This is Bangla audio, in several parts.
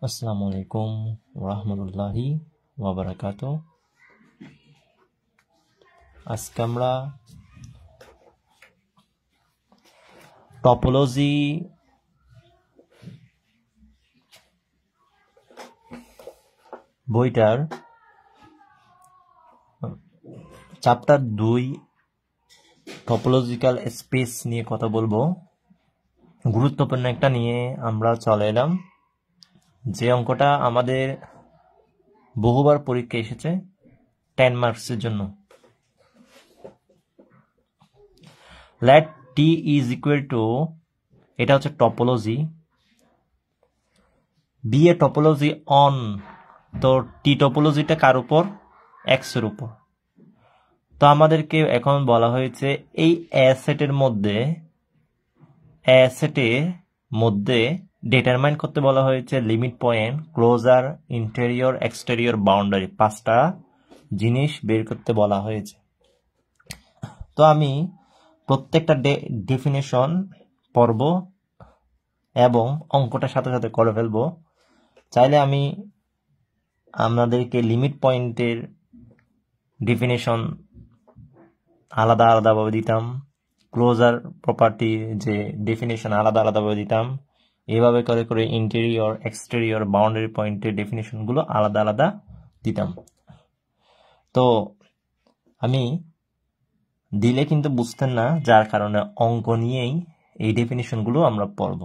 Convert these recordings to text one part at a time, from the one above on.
আসসালামু আলাইকুম ওরহমতুল্লাহি ওয়াবারাকাতুহু। আজকে আমরা টপোলজি বইটার চ্যাপ্টার 2 টপোলজিক্যাল স্পেস নিয়ে কথা বলবো। গুরুত্বপূর্ণ একটা নিয়ে আমরা চলে এলাম, যে অঙ্কটা আমাদের বহুবার পরীক্ষা এসেছে 10 মার্কসের জন্য। Let T is equal to, এটা হচ্ছে topology, be a topology on, তো টি টপোলজিটা কার উপর? এক্স এর উপর। তো আমাদেরকে এখন বলা হয়েছে এই অ্যাসেটের মধ্যে ডিটারমাইন করতে বলা হয়েছে limit point, closure, interior, exterior, boundary, 5টা জিনিস বের করতে বলা হয়েছে। তো আমি প্রত্যেকটা ডেফিনেশন পড়ব এবং অঙ্কটার সাথে সাথে করে ফেলবো। চাইলে আমি আপনাদেরকে লিমিট পয়েন্টের ডেফিনেশন আলাদা আলাদাভাবে দিতাম, ক্লোজার প্রপার্টি যে ডেফিনেশন আলাদা আলাদাভাবে দিতাম, এভাবে করে করে ইন্টেরিয়র, এক্সটেরিয়র, বাউন্ডারি পয়েন্টের ডেফিনেশনগুলো আলাদা আলাদা দিতাম। তো আমি দিলে কিন্তু বুঝতেন না, যার কারণে অঙ্ক নিয়েই এই ডেফিনেশনগুলো আমরা পড়ব।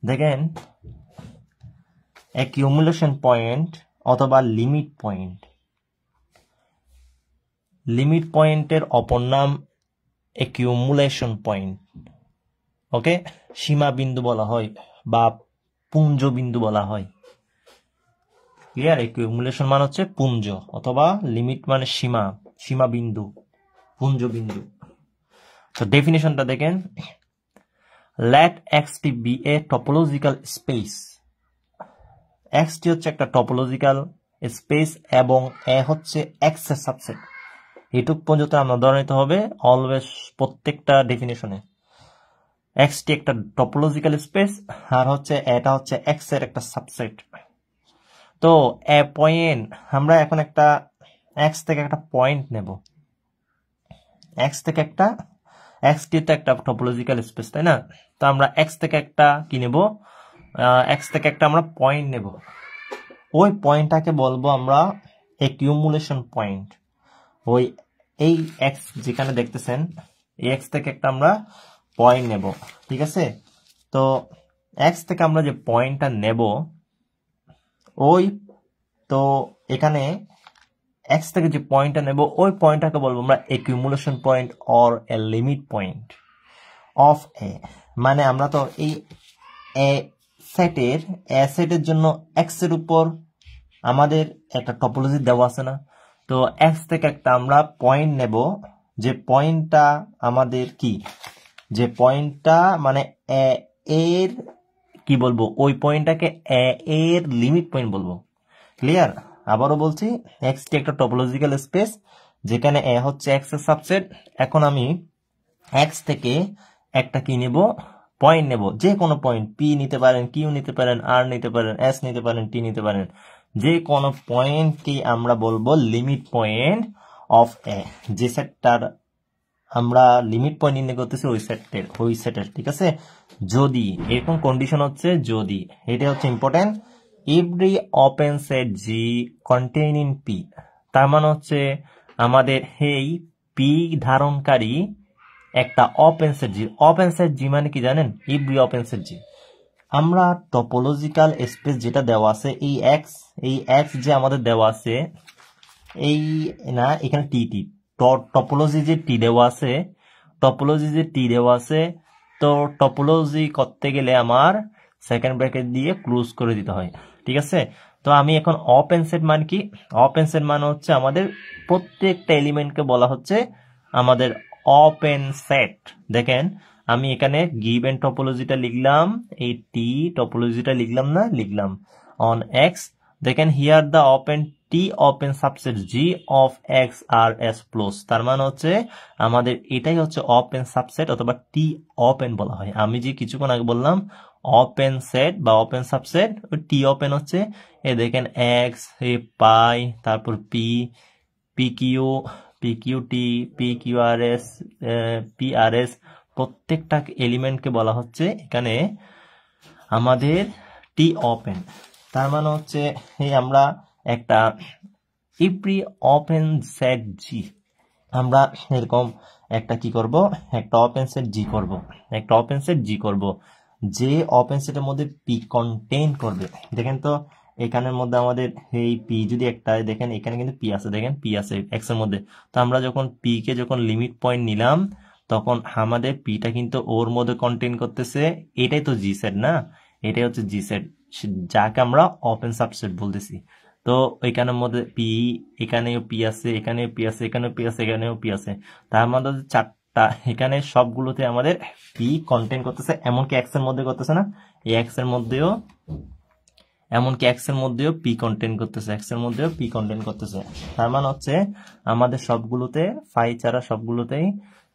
দেখেন, অ্যাকিউমুলেশন পয়েন্ট অথবা লিমিট পয়েন্ট, লিমিট পয়েন্টের অপর নাম অ্যাকিউমুলেশন পয়েন্ট। ওকে, সীমা বিন্দু বলা হয় বা পুঞ্জ বিন্দু বলা হয়। ক্লিয়ার? অ্যাকিউমুলেশন মানে হচ্ছে পুঞ্জ, অথবা লিমিট মানে সীমা বিন্দু, পুঞ্জ বিন্দু। তো ডেফিনেশনটা দেখেন, let x T B A topological space. X টি হচ্ছে একটা টপোলজিক্যাল স্পেস এবং এ হচ্ছে এক্স এর সাবসেট। এটুক পর্যন্ত আমরা ধরে নিতে হবে অলওয়েজ প্রত্যেকটা ডেফিনেশনে। এক্স টি একটা টপোলজিক্যাল স্পেস আর হচ্ছে এটা হচ্ছে এক্স এর একটা সাবসেট। তো এ পয়েন্ট, আমরা এখন একটা এক্স থেকে একটা পয়েন্ট নেব, এক্স টি তো একটা টপোলজিক্যাল স্পেস, তাই না? তো আমরা এক্স থেকে একটা কি নেব? এক্স থেকে একটা আমরা পয়েন্ট নেব। ওই পয়েন্টটাকে বলবো আমরা অ্যাকিউমুলেশন পয়েন্ট। ওই এই এক্স যেখানে দেখতেছেন, এই এক্স থেকে একটা আমরা পয়েন্ট নেব, ঠিক আছে? তো এক্স থেকে আমরা যে পয়েন্টটা নেব, তো এখানে এক্স থেকে যে পয়েন্টটা নেব, ওই পয়েন্টটাকে বলবো আমরা accumulation point or a limit point of A. মানে আমরা তো এই সেটের জন্য এক্স এর উপর আমাদের একটা টপোলজি দেওয়া আছে না? তো এক্স থেকে একটা আমরা পয়েন্ট নেব, যে পয়েন্টটা আমাদের কি, যে পয়েন্টটা মানে এর কি বলবো, ওই পয়েন্টটাকে এর লিমিট পয়েন্ট বলবো। ক্লিয়ার? আবারও বলছি, এক্স টি একটা টপোলজিক্যাল স্পেস যেখানে এ হচ্ছে এক্স এর সাবসেট। এখন আমি এক্স থেকে একটা কি নেব? পয়েন্ট নেব, যে কোনো পয়েন্ট, পি নিতে পারেন, কিউ নিতে পারেন, আর নিতে পারেন, এস নিতে পারেন, টি নিতে পারেন, যে কোনো পয়েন্টকে আমরা বলবো লিমিট পয়েন্ট অফ এ। যে সেটটার আমরা লিমিট পয়েন্ট নির্ণয় করতেছি ওই সেটের, ঠিক আছে? যদি এরকম কন্ডিশন হচ্ছে, যদি এটা হচ্ছে important, every open set G containing P, তার মানে হচ্ছে আমাদের এই পি ধারণকারী একটা ওপেন সেট জি। ওপেন সেট জি মানে কি জানেন? এভরি ওপেন সেট জি। আমরা টপোলজিক্যাল স্পেস যেটা দেওয়া আছে, এই এক্স যে আমাদের দেওয়া আছে, এই না এখানে টি টপোলজি যে টি দেওয়া আছে, তো টপোলজি করতে গেলে আমার সেকেন্ড ব্র্যাকেট দিয়ে ক্লোজ করে দিতে হয়, ঠিক আছে? তো আমি এখন ওপেন সেট মানে কি? ওপেন সেট মানে হচ্ছে আমাদের প্রত্যেকটা এলিমেন্টকে বলা হচ্ছে আমাদের ওপেন সেট। দেখেন, আমি এখানে গিভেন টপোলজিটা লিখলাম, এই টি টপোলজিটা লিখলাম না, লিখলাম অন এক্স। দেখেন, here the open T open subset G of X আর এস প্লাস, তার মানে হচ্ছে আমাদের এটাই হচ্ছে ওপেন সাবসেট অথবা টি ওপেন বলা হয়। আমি যে কিছুক্ষণ আগে বললাম ওপেন সেট বা ওপেন সাবসেট, টি ওপেন হচ্ছে দেখেন এক্স, পাই, তারপর P, P Q, P Q T, P Q R S, P R S, প্রত্যেকটা এলিমেন্টকে বলা হচ্ছে এখানে আমাদের টি ওপেন। তার মানে হচ্ছে আমরা একটা এভরি ওপেন সেট জি, আমরা এরকম একটা কি করব, একটা ওপেন সেট জি করব, একটা ওপেন সেট জি করব যে ওপেন সেটের মধ্যে পি কন্টেইন করবে। দেখেন তো এখানের মধ্যে আমাদের এই পি যদি একটা, দেখেন এখানে কিন্তু পি আছে, দেখেন পি আছে এক্স এর মধ্যে। তো আমরা যখন পি কে যখন লিমিট পয়েন্ট নিলাম তখন আমাদের পিটা কিন্তু ওর মধ্যে কন্টেইন করতেছে, এটাই তো জি সেট না, এটাই হচ্ছে জি সেট, যাকে আমরা ওপেন সাবসেট বলতেছি। তো এখানের মধ্যে পি, এখানেও পি আছে, এখানেও পি আছে, এখানেও পি আছে, এখানেও পি আছে, তার মধ্যে চারটা, এখানে সবগুলোতে আমাদের পি কন্টেইন করতেছে, এমনকি এক্স এর মধ্যে করতেছে না, এই এক্স এর মধ্যেও, এমনকি এক্স এর মধ্যেও পি কন্টেইন করতেছে, এক্স এর মধ্যেও পি কন্টেইন করতেছে। তার মানে হচ্ছে আমাদের সবগুলোতে ফাই ছাড়া সবগুলোতেই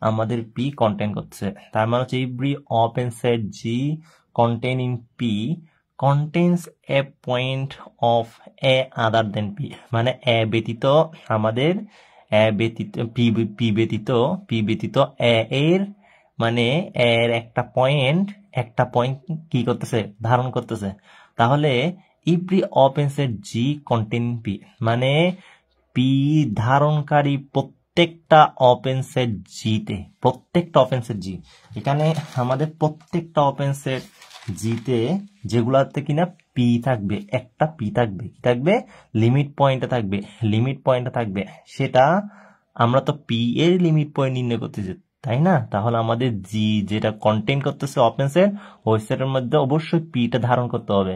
আমাদের পি কন্টেইন করতেছে। তার মানে হচ্ছে every open set G containing p contains a point of a other than p, মানে a ব্যতীত আমাদের a ব্যতীত p ব্যতীত a এর মানে এর একটা পয়েন্ট কি করতেছে, ধারণ করতেছে। তাহলে এভরি ওপেন সেট জি containing p মানে পি ধারণকারী প্রত্যেকটা ওপেন সেট জিতে, প্রত্যেকটা ওপেন সেট জি, এখানে আমাদের প্রত্যেকটা ওপেন সেট জিতে যেগুলাতে কিনা পি থাকবে, একটা পি থাকবে, কি থাকবে, লিমিট পয়েন্টে থাকবে, লিমিট পয়েন্টে থাকবে, সেটা আমরা তো পি এর লিমিট পয়েন্ট নির্ণয় করতেছি, তাই না? তাহলে আমাদের জি যেটা কন্টেইন করতেছে ওপেন সেট, ওই সেটের মধ্যে অবশ্যই পিটা ধারণ করতে হবে।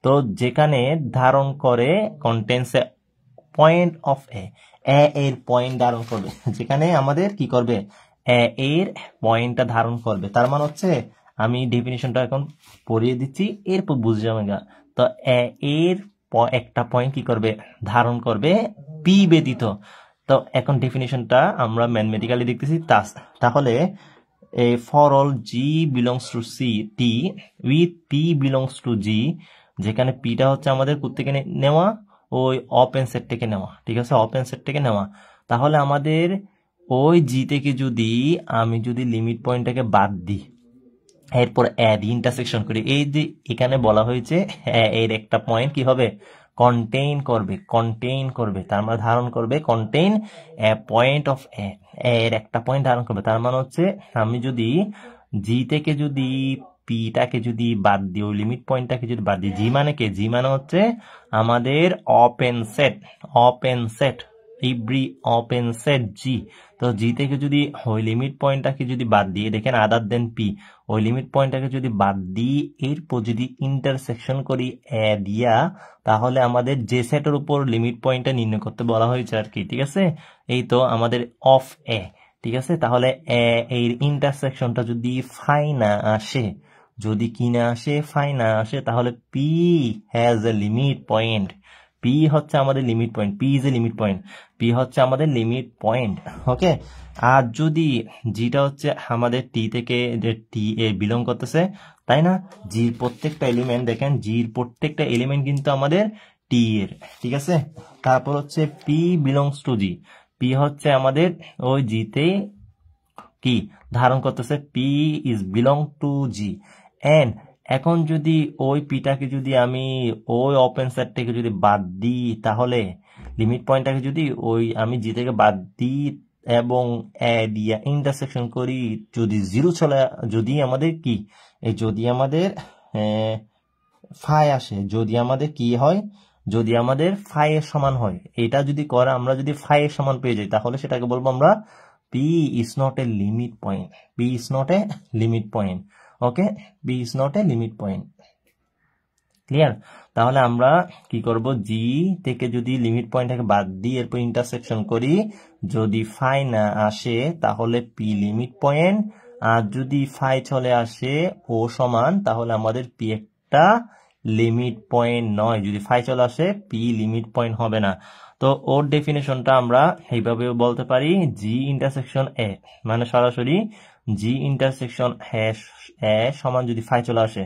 তো যেখানে ধারণ করে কন্টেন্স পয়েন্ট অফ এ এর পয়েন্ট ধারণ করবে, যেখানে আমাদের কি করবে, এর পয়েন্টটা ধারণ করবে। তার মানে হচ্ছে আমি ডেফিনিশনটা এখন পড়িয়ে দিচ্ছি, এরপর বুঝে যাবে গা। তো এর একটা পয়েন্ট কি করবে, ধারণ করবে পি ব্যতীত। তো এখন ডেফিনিশনটা আমরা ম্যাথমেটিক্যালি দেখতেছি, তাহলে for all G belongs to C T with P belongs to G, যেখানে পিটা হচ্ছে আমাদের কোত্থেকে নেওয়া, ওই ওপেন সেট থেকে নেওয়া, ঠিক আছে, ওপেন সেট থেকে নেওয়া। তাহলে আমাদের ওই জি থেকে যদি আমি যদি লিমিট পয়েন্টটাকে বাদ দিই, এরপর ইন্টারসেকশন করি, এই যে এখানে বলা হয়েছে এর একটা পয়েন্ট কি হবে, কন্টেইন করবে, তার মানে ধারণ করবে, কন্টেইন এ পয়েন্ট অফ এর একটা পয়েন্ট ধারণ করবে। তার মানে হচ্ছে আমি যদি জি থেকে যদি পিটাকে যদি বাদ দিই, ওই লিমিট পয়েন্টটাকে যদি বাদ দিই, জি মানে কে, জি মানে হচ্ছে আমাদের open set every open set G. তো জি থেকে যদি ওই লিমিট পয়েন্টটাকে যদি বাদ দিয়ে, দেখেন আদার দেন পি, ওই লিমিট পয়েন্টটাকে যদি বাদ দিই, এরপর যদি ইন্টারসেকশন করি এ দিয়া, তাহলে আমাদের যে সেটের উপর লিমিট পয়েন্টটা নির্ণয় করতে বলা হয়েছে আর কি, ঠিক আছে, এই তো আমাদের অফ এ, ঠিক আছে। তাহলে এর ইন্টারসেকশনটা যদি ফাই না আসে, যদি কি না আসে, ফাই না আসে, তাহলে P has a limit point, P হচ্ছে আমাদের limit point, P is a limit point, P হচ্ছে আমাদের লিমিট পয়েন্ট, ওকে। আর যদি জিটা হচ্ছে আমাদের টি থেকে, যে টি এ বিলং করতেছে, তাই না, জির প্রত্যেকটা এলিমেন্ট, দেখেন জির প্রত্যেকটা এলিমেন্ট কিন্তু আমাদের টি এর, ঠিক আছে। তারপর হচ্ছে P belongs to G, P হচ্ছে আমাদের ওই জিতে কি ধারণ করতেছে, P is belong to G. And এখন যদি ওই পিটাকে যদি আমি ওই ওপেন সেট থেকে যদি বাদ দিই, তাহলে লিমিট পয়েন্টটাকে যদি ওই আমি জি থেকে বাদ দিই এবং দিয়া ইন্টারসেকশন করি, যদি জিরো চলে, যদি আমাদের কি, যদি আমাদের ফাই আসে, যদি আমাদের কি হয়, যদি আমাদের ফাই এর সমান হয়, এটা যদি করে আমরা যদি ফাই এর সমান পেয়ে যাই, তাহলে সেটাকে বলবো আমরা P is not a limit point. P is not a limit point. Okay? P is not a limit point. Clear? তাহলে আমরা কি করব, জি থেকে যদি লিমিট পয়েন্টটাকে বাদ দিই, এরপর ইন্টারসেকশন করি, যদি ফাই না আসে তাহলে পি লিমিট পয়েন্ট, আর যদি ফাই চলে আসে ও সমান, তাহলে আমাদের পি একটা লিমিট পয়েন্ট নয়। যদি ফাই চলে আসে পি লিমিট পয়েন্ট হবে না। তো ওর ডেফিনেশনটা আমরা এইভাবে বলতে পারি জি ইন্টারসেকশন এ, মানে সরাসরি জি ইন্টারসেকশন এ সমান যদি ফাই চলে আসে,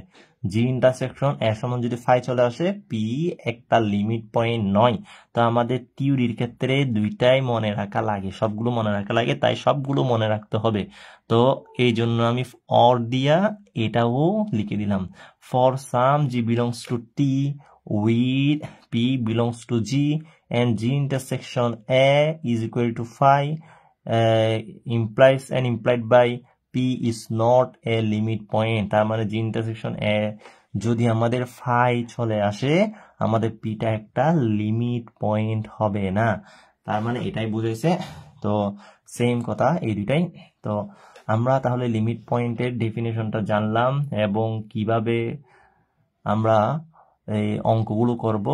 জি ইন্টারসেকশন এ সমান যদি ফাই চলে আসে, পি একটা লিমিট পয়েন্ট নয়। তো আমাদের থিওরির ক্ষেত্রে দুইটাই মনে রাখা লাগে, সবগুলো মনে রাখা লাগে, তাই সবগুলো মনে রাখতে হবে। তো এই জন্য আমি অর দিয়া এটাও লিখে দিলাম। For some G belongs two T with P belongs to G and G intersection A is equal to phi implies and implied by P is not a limit point। তার মানে G intersection A যদি আমাদের phi চলে আসে, আমাদের P টা একটা লিমিট পয়েন্ট হবে না। তার মানে এটাই বুঝাইছে। তো সেম কথা এই দুটাই। তো আমরা তাহলে লিমিট পয়েন্টের ডেফিনেশনটা জানলাম এবং কিভাবে আমরা এই অঙ্কগুলো করব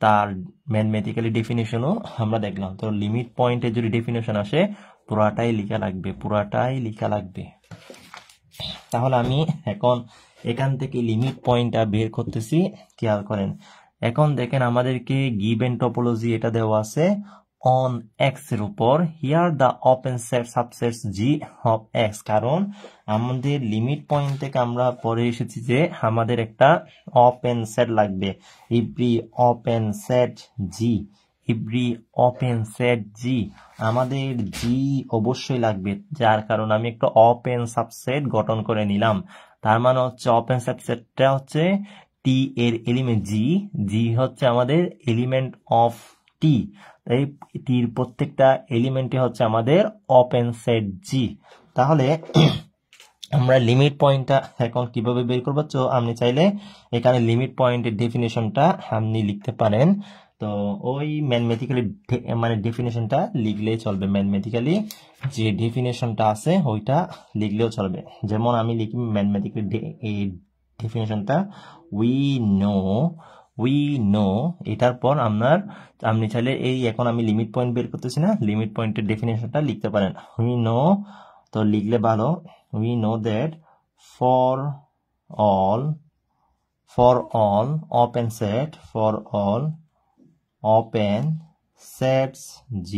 তার ম্যাথমেটিক্যালি ডেফিনেশনও আমরা দেখলাম। তো লিমিট পয়েন্টের যদি ডেফিনেশন আসে পুরাটাই লেখা লাগবে। তাহলে আমি এখন এখান থেকে লিমিট পয়েন্টটা বের করতেছি, খেয়াল করেন। এখন দেখেন আমাদেরকে গিভেন টপোলজি এটা দেওয়া আছে অন এক্স এর উপর, here the open set subsets G of x. কারণ আমাদের লিমিট পয়েন্ট থেকে আমরা পরে এসেছি যে আমাদের একটা ওপেন সেট লাগবে, এভরি ওপেন সেট জি, এভরি ওপেন সেট জি, আমাদের জি অবশ্যই লাগবে। যার কারণ আমি একটা ওপেন সাবসেট গঠন করে নিলাম। তার মানে হচ্ছে ওপেন সাবসেটটা হচ্ছে টি এর এলিমেন্ট জি, জি হচ্ছে আমাদের এলিমেন্ট অফ টি, এই টির প্রত্যেকটা এলিমেন্টই হচ্ছে আমাদের ওপেন সেট জি। তাহলে আমরা লিমিট পয়েন্টটা এখন কিভাবে বের করবো? তো আপনি চাইলে এখানে লিমিট পয়েন্টের ডেফিনেশনটা আপনি লিখতে পারেন। তো ওই ম্যাথমেটিক্যালি মানে ডেফিনেশনটা লিখলেই চলবে, ম্যাথমেটিক্যালি যে ডেফিনেশনটা আছে ওইটা লিখলেও চলবে। যেমন আমি লিখি ম্যাথমেটিক্যালি ডেফিনেশনটা উই নো এটার পর আপনি চাইলে এই এখন আমি লিমিট পয়েন্ট বের করতেছি না, লিমিট পয়েন্টের ডেফিনেশনটা লিখতে পারেন। উই নো, তো লিখলে ভালো। We know that for all open sets G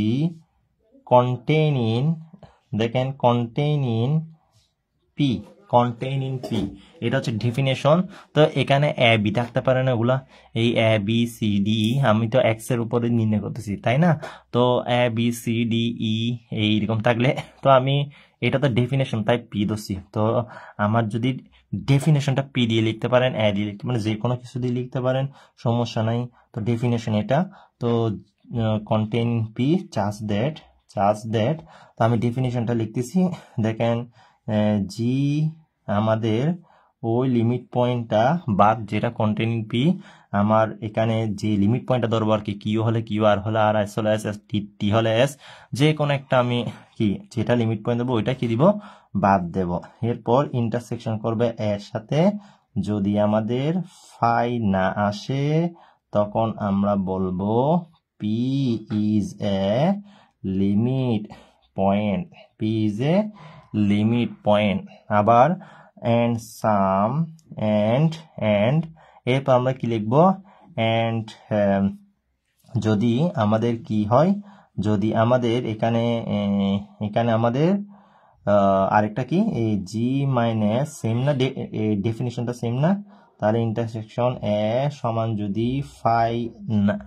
containing এটা হচ্ছে ডেফিনেশন। তো এখানে এ বি থাকতে পারে না, ওগুলা এই A B C D E, আমি তো এক্স এর উপরে নির্ণয় করতেছি তাই না? তো A B C D E এইরকম থাকলে তো আমি এটা তো ডেফিনেশন তাই পি দোষী। তো আমার যদি ডেফিনেশনটা পি দিয়ে লিখতে পারেন, এ দিয়ে লিখতে পারেন, যে কোনো কিছু দিয়ে লিখতে পারেন, সমস্যা নাই। তো ডেফিনেশন এটা, তো কন্টেইন পি চার্জ দ্যাট। তো আমি ডেফিনেশনটা লিখতেছি। দেখেন জি আমাদের ওই লিমিট পয়েন্টটা বাদ যেটা কন্টেইনিং পি, আমার এখানে যে লিমিট পয়েন্টটা ধরবো আর কি, কিউ হলে কিউ, আর হলে আর, এস হলে এস, টি হলে এস, যে কোনো একটা আমি কি যেটা লিমিট পয়েন্ট দেবো ওইটা কি দিব, বাদ দেব। এরপর ইন্টারসেকশন করবে এর সাথে, যদি আমাদের ফাই না আসে তখন আমরা বলবো P is a limit point, আবার and some and এরপর আমরা কি লিখবো, and যদি আমাদের কি হয়, যদি আমাদের এখানে আমাদের আরেকটা কি এই জি মাইনাস সেম না, ডেফিনিশনটা সেম না, তাহলে ইন্টারসেকশন এ সমান যদি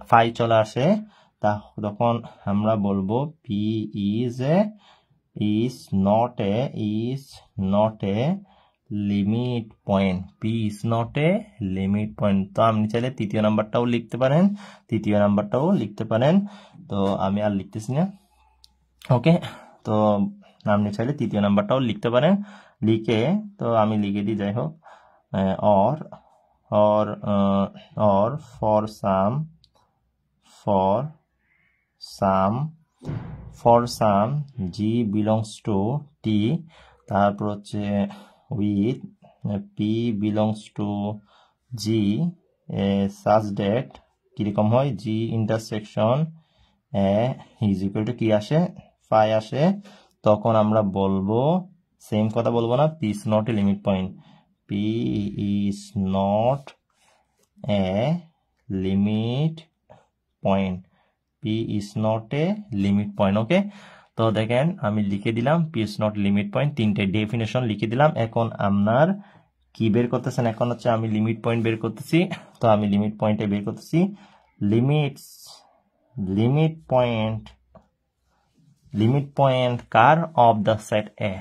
ফাই চলে আসে তখন আমরা বলবো P is not a limit point, P is not a limit point. তো আপনি চাইলে তৃতীয় নাম্বারটাও লিখতে পারেন। তো আমি আর লিখতেছি না, ওকে। তো আপনি চাইলে তৃতীয় নাম্বারটাও লিখতে পারেন, লিখে তো আমি লিখে দিই, যাই হোক, or for some G belongs to T, তারপর হচ্ছে with P belongs to G such that কিরকম হয়, G intersection A is equal to কি আসে, phi আসে, তখন আমরা বলবো সেম কথা বলবো না, P is not a limit point, P is not a limit point, P is not a limit point. Okay, তো দেখেন আমি লিখে দিলাম P is not limit point, তিনটে ডেফিনেশন লিখে দিলাম। এখন আপনার কি বের করতেছেন? এখন হচ্ছে আমি লিমিট পয়েন্ট বের করতেছি। তো আমি লিমিট পয়েন্টে বের করতেছি লিমিট পয়েন্ট কার of the set A,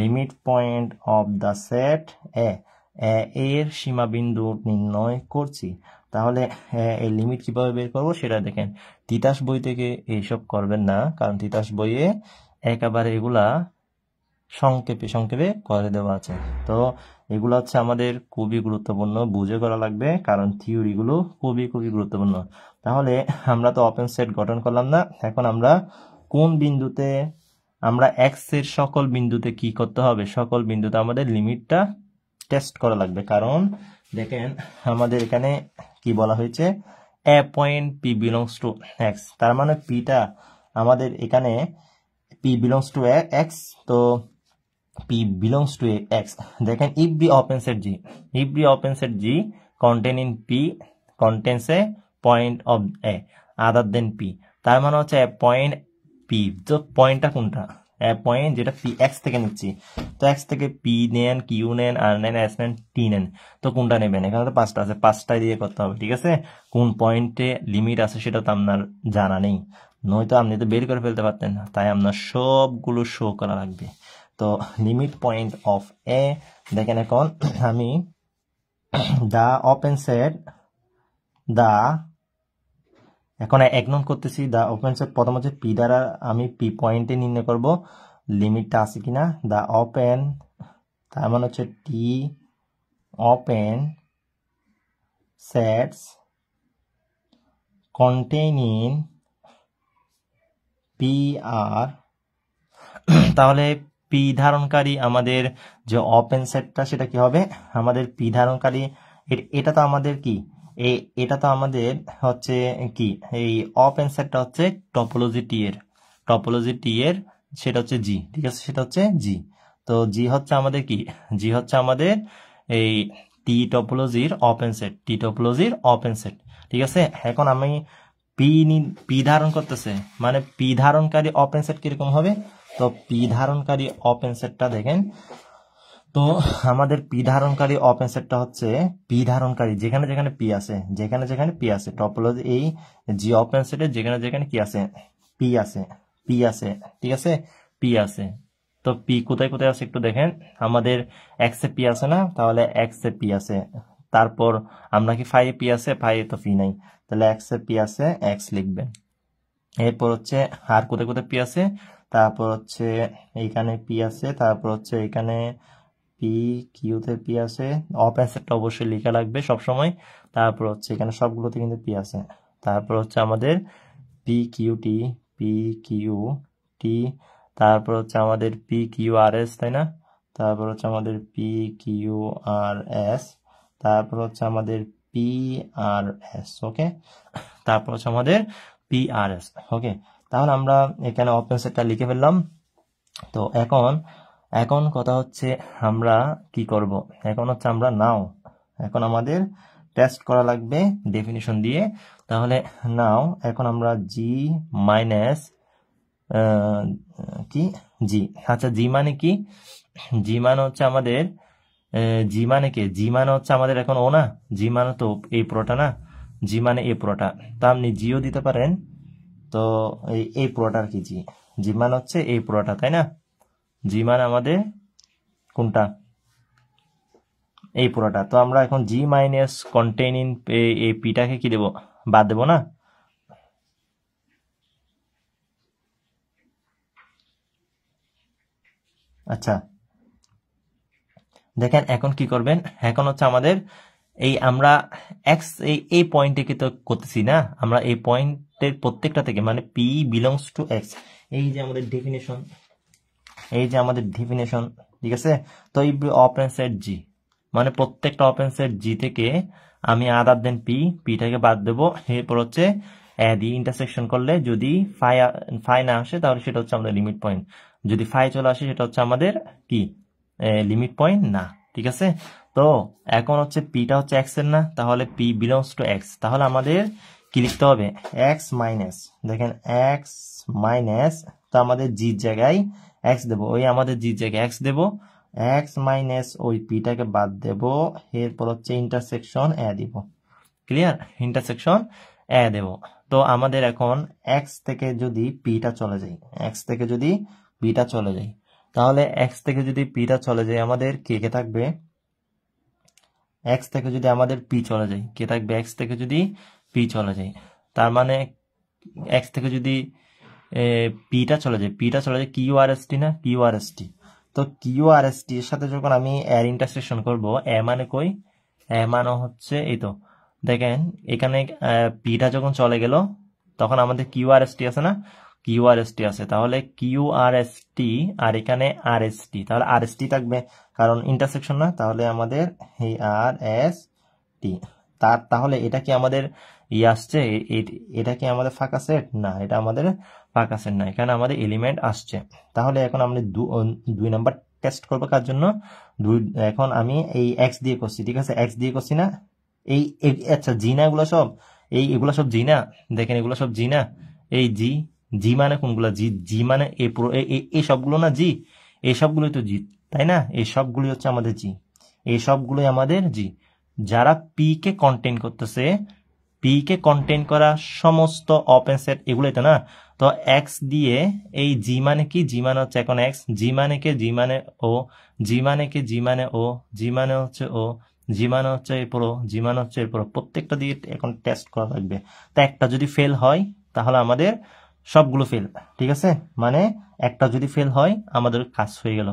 limit point of the set A এর সীমাবিন্দু নির্ণয় করছি। তাহলে এই লিমিট কিভাবে বের করব সেটা দেখেন। তিতাস বই থেকে এইসব করবেন না, কারণ তিতাস বইয়ে একেবারে এগুলা সংক্ষেপে করে দেওয়া আছে। তো এগুলো হচ্ছে আমাদের খুবই গুরুত্বপূর্ণ, বুঝে করা লাগবে, কারণ থিওরিগুলো খুবই গুরুত্বপূর্ণ। তাহলে আমরা তো ওপেন সেট গঠন করলাম না, এখন আমরা কোন বিন্দুতে, আমরা এক্স এর সকল বিন্দুতে কি করতে হবে? সকল বিন্দুতে আমাদের লিমিটটা টেস্ট করা লাগবে। কারণ দেখেন আমাদের এখানে কি বলা হয়েছে, a point P belongs to X, তার মানে পিটা আমাদের এখানে পি বিলংস টু এক্স, তো P belongs to X. দেখেন if the open set G containing P contains a point of A other than P, তার মানে হচ্ছে a point P, তো পয়েন্টটা কোনটা? a point যেটা P X থেকে নিচ্ছি, তো X থেকে P নেন, Q নেন, R নেন, S নেন, T নেন, তো কোনটা নেবেন? এখানে তো 5টা আছে, 5টা দিয়ে করতে হবে, ঠিক আছে? কোন পয়েন্টে লিমিট আছে সেটা তো আপনার জানা নেই, নয়তো আপনি তো বের করে ফেলতে পারতেন না, তাই আপনার সবগুলো শো করা লাগবে। তো লিমিট পয়েন্ট অফ এ, দেখেন এখন আমি দা ওপেন সেট এখন 1 নং করতেছি। দা ওপেন সেট প্রথম হচ্ছে পি দ্বারা আমি পি পয়েন্টে নির্ণয় করব লিমিটটা আছে কিনা। দা ওপেন, তার মানে হচ্ছে টি open sets containing P R, তাহলে পি ধারণকারী আমাদের যে ওপেন সেটটা সেটা কি হবে? আমাদের পি ধারণকারী এটা তো আমাদের কি, এটা তো আমাদের হচ্ছে কি, এই ওপেন সেটটা হচ্ছে টপোলজি টি এর সেটা হচ্ছে জি, ঠিক আছে? সেটা হচ্ছে জি। তো জি হচ্ছে আমাদের কি, জি হচ্ছে আমাদের এই টি টপোলজির ওপেন সেট, ঠিক আছে? এখন আমি পি ধারণ করতেছে, মানে পি ধারণকারী ওপেন সেট কিরকম হবে? তো পি ধারণকারী ওপেন সেটটা দেখেন, তো আমাদের পি ধারণকারী ওপেন সেটটা হচ্ছে পি ধারণকারী যেখানে যেখানে পি আছে টপোলজি, এই জি ওপেন সেটে যেখানে কি আছে, পি আছে, ঠিক আছে? পি আছে, তো পি কোথায় আছে একটু দেখেন। আমাদের এক্স এ পি আছে না, তাহলে এক্স এ পি আছে, তারপর আমরা কি ফাই পি আছে, ফাই তো পি নাই, তাহলে এক্স এ পি আছে, এক্স লিখবেন। এরপর হচ্ছে আর কোথায় পি আছে, তারপর হচ্ছে এইখানে পি আছে, তারপর হচ্ছে এখানে পি কিউতে পি আছে, ওপেন সেটটা অবশ্যই লেখা লাগবে সব সময়। তারপর হচ্ছে এখানে সবগুলোতে কিন্তু পি আছে। তারপর হচ্ছে আমাদের পি কিউ টি, তারপর হচ্ছে আমাদের পি কিউ আর এস, তাই না? তারপর হচ্ছে আমাদের পি কিউ আর এস, তারপর হচ্ছে আমাদের পি আর এস, ওকে? তারপর হচ্ছে আমাদের পি আর এস, ওকে? তাহলে আমরা এখানে ওপেন সেটটা লিখে ফেললাম। তো এখন কথা হচ্ছে আমরা কি করব? এখন হচ্ছে আমরা এখন আমাদের টেস্ট করা লাগবে ডেফিনিশন দিয়ে। তাহলে এখন আমরা জি মাইনাস কি জি, আচ্ছা জি মানে কি? জি মানে হচ্ছে আমাদের জি মানে কে? জি মানে হচ্ছে আমাদের এখন ও না, জি মানে তো এই পুরোটা না, জি মানে এই পুরোটা, তা আপনি জিও দিতে পারেন। তো এই পুরোটার কি জি মানে হচ্ছে এই পুরোটা, তাই না? জি মানে আমাদের কোনটা? এই পুরোটা। তো আমরা এখন জি মাইনাস কন্টেইনিং এই পিটাকে কি দেব? বাদ দেব না? আচ্ছা দেখেন এখন কি করবেন, এখন হচ্ছে আমাদের এই আমরা এক্স এই পয়েন্টে কি তো করতেছি না, আমরা এই পয়েন্টের প্রত্যেকটা থেকে মানে পি বিলংস টু এক্স, এই যে আমাদের ডেফিনেশন, ঠিক আছে? তো এই ওপেন সেট জি মানে প্রত্যেকটা ওপেন সেট জি থেকে আমি আদার দেন পিটাকে বাদ দেবো। এরপর হচ্ছে দিয়ে ইন্টারসেকশন করলে যদি ফাই না আসে তাহলে সেটা হচ্ছে আমাদের লিমিট পয়েন্ট, যদি ফাই চলে আসে সেটা হচ্ছে আমাদের কি লিমিট পয়েন্ট না, ঠিক আছে? তো এখন হচ্ছে পিটা হচ্ছে এক্স এর না, তাহলে পি বিলংস টু এক্স, তাহলে আমাদের কি লিখতে হবে, এক্স মাইনাস, দেখেন এক্স মাইনাস, তো আমাদের জির জায়গায় এক্স দেবো, ওই আমাদের জির জায়গায় এক্স দেবো, এক্স মাইনাস ওই পিটাকে বাদ দেব, এরপর হচ্ছে ইন্টারসেকশন এ দিব, ক্লিয়ার, ইন্টারসেকশন এ দেব। তো আমাদের এখন এক্স থেকে যদি পিটা চলে যায়, এক্স থেকে যদি পিটা চলে যায়, তাহলে এক্স থেকে যদি পিটা চলে যায় আমাদের কে কে থাকবে, এক্স থেকে যদি আমাদের পি চলে যায় কে থাকবে, এক্স থেকে যদি পি চলে যায়, তার মানে এক্স থেকে যদি পিটা চলে যায়, পিটা চলে যায় কিউ আর এস টি না, কিউ আর এস টি। তো কিউ আর এস টি এর সাথে যখন আমি এর ইন্টারসেকশন করব, এ মানে কই, এ মানে হচ্ছে এই তো দেখেন এখানে পিটা যখন চলে গেল তখন আমাদের কিউ আর এস টি আছে না, কিউ আর এস টি আছে, তাহলে কিউ আর এস টি আর এখানে আর এস টি, তাহলে আর এস টি থাকবে কারণ ইন্টারসেকশন না, তাহলে আমাদের এই আর এস টি। তাহলে এটা কি আমাদের আসছে, এটা কি আমাদের ফাঁকা সেট না, এটা আমাদের ফাঁকা সেট না, এখানে আমাদের এলিমেন্ট আসছে। তাহলে এখন আমরা 2 নাম্বার টেস্ট করবো কার জন্য, এখন আমি এই এক্স দিয়ে করছি, ঠিক আছে, এক্স দিয়ে করছি না, আচ্ছা জি না এগুলো সব, এগুলো সব জি না, দেখেন এগুলো সব জি না, এই জি, জি মানে কোনগুলো, জি জি মানে এই সবগুলো না জি, এই সবগুলোই তো জি, তাই না, এই সবগুলি হচ্ছে আমাদের জি, এই সবগুলোই আমাদের জি, যারা পি কে কন্টেইন করতেছে, পি কে কন্টেইন করা সমস্ত ওপেন সেট এগুলোই তো না। তো এক্স দিয়ে এই জি মানে কি, জি মানে হচ্ছে এখন এক্স, জি মানে কে, জি মানে ও, জি মানে কে, জি মানে ও, জি মানে হচ্ছে ও, জি মানে হচ্ছে এই পুরো, জি মানে হচ্ছে এই পুরো, প্রত্যেকটা দিয়ে এখন টেস্ট করা লাগবে। তা একটা যদি ফেল হয় তাহলে আমাদের সবগুলো ফেল, ঠিক আছে, মানে একটা যদি ফেল হয় আমাদের কাজ হয়ে গেল।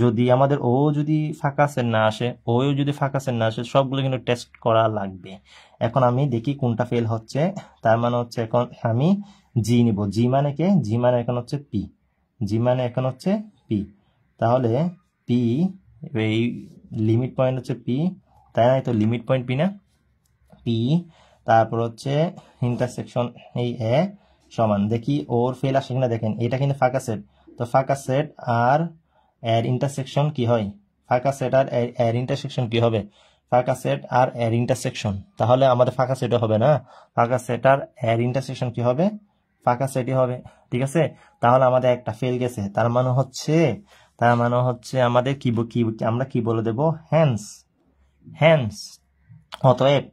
যদি আমাদের ও যদি ফাঁকা সেট না আসে, ও যদি ফাঁকা সেট না আসে, সবগুলো কিন্তু টেস্ট করা লাগবে। এখন আমি দেখি কোনটা ফেল হচ্ছে, তার মানে হচ্ছে এখন আমি জি নিব, জি মানে কে, জি মানে এখন হচ্ছে পি, জি মানে এখন হচ্ছে পি, তাহলে পি এই লিমিট পয়েন্ট হচ্ছে পি, তাই না, তো লিমিট পয়েন্ট পি না, পি, তারপর হচ্ছে ইন্টারসেকশন এই এ সমান, দেখি ওর ফেল আসে কিনা, দেখেন এটা কিন্তু ফাঁকা সেট, তো ফাঁকা সেট আর এর ইন্টারসেকশন কি হয়, ফাঁকা সেট আর এর ইন্টারসেকশন কি হবে, ফাঁকা সেট আর এর ইন্টারসেকশন, তাহলে আমাদের ফাঁকা সেটও হবে না, ফাঁকা সেট আর এর ইন্টারসেকশন কি হবে, ফাঁকা সেটই হবে, ঠিক আছে। তাহলে আমাদের একটা ফেল গেছে, তার মানে হচ্ছে আমাদের কি আমরা কি বলে দেব, হ্যান্স, হ্যান্স, অতএব